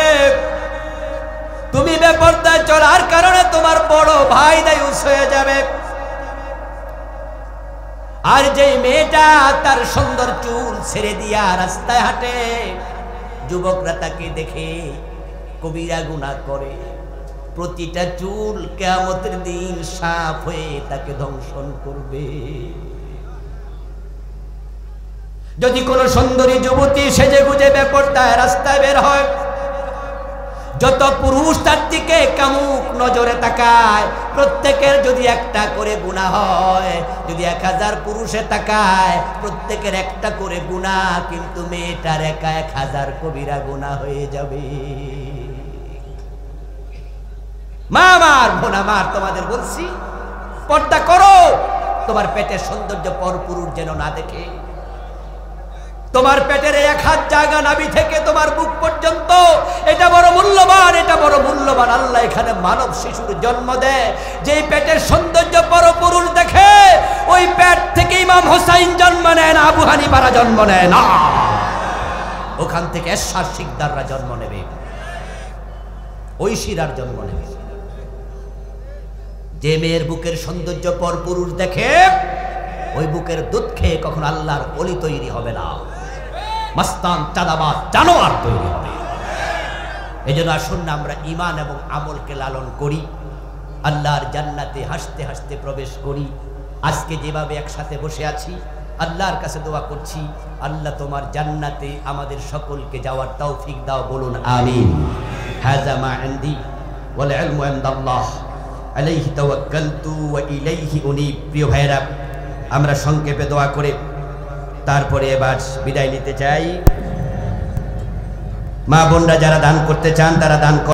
তুমি বেপর্দায় চলার কারণে তোমার বড় ভাই দায়ুস হয়ে যাবে। আর যে মেয়েটা তার সুন্দর চুল ছেড়ে দিয়া রাস্তায় হাঁটে, যুবকরা তাকে দেখে কবিরা গুনাহ করে, প্রতিটা চুল কিয়ামতের দিন সাপ হয়ে তাকে দংশন করবে। যদি কোন সুন্দরী যুবতী সেজে গুজে বেপর্দায় রাস্তায় বের হয়, যত পুরুষ তার দিকে কামুক নজরে তাকায়, প্রত্যেকের যদি একটা করে গুনাহ হয়, যদি 1000 পুরুষে তাকায়, প্রত্যেকের একটা করে গুনাহ, কিন্তু মেয়েটার একা 1000 কবিরা গুনাহ হয়ে যাবে। মা আমার, বোন আমার, তোমাদের বলছি পর্দা করো। তোমার পেটের সৌন্দর্য পরপুরুষ যেন না দেখে। তোমার পেটের 1 হাত জায়গা নাভি থেকে তোমার বুক পর্যন্ত, এটা বড় মূল্যবান, এটা বড় মূল্যবান। আল্লাহ এখানে মানব শিশুর জন্ম দেয়, যেই পেটের সৌন্দর্য পরপুরুষ দেখে, ওই পেট থেকে ইমাম হোসাইন জন্ম নেয় না, আবু হানিফারা জন্ম নেয় না, ওখান থেকে এরশাদ শিকদাররা জন্ম নেবে, ঐশীরার জন্ম নেবে। যে মেয়ের বুকের সৌন্দর্য পরপুরুষ দেখে, ওই বুকের দুধ খেয়ে কখনো আল্লাহর ওলি তৈরি হবে না, মাস্তান, চাঁদাবাজ, জানোয়ার তৈরি হবে। এই জন্য আসুন না আমরা ঈমান এবং আমলকে লালন করি, আল্লাহর জান্নাতে হাসতে হাসতে প্রবেশ করি। আজকে যেভাবে একসাথে বসে আছি, আল্লাহর কাছে দোয়া করছি, আল্লাহ তোমার জান্নাতে আমাদের সকলকে যাওয়ার তৌফিক দাও, বলুন আমিন। হাযা মা ইনদি ওয়াল ইলমু ইনদাল্লাহ আলাইহি তাওয়াক্কালতু ওয়া ইলাইহি উনীব। প্রিয় ভাইরা, আমরা সংক্ষেপে দোয়া করে তারপরে এবার বিদায় নিতে চাই। মা বোনরা যারা দান করতে চান তারা দান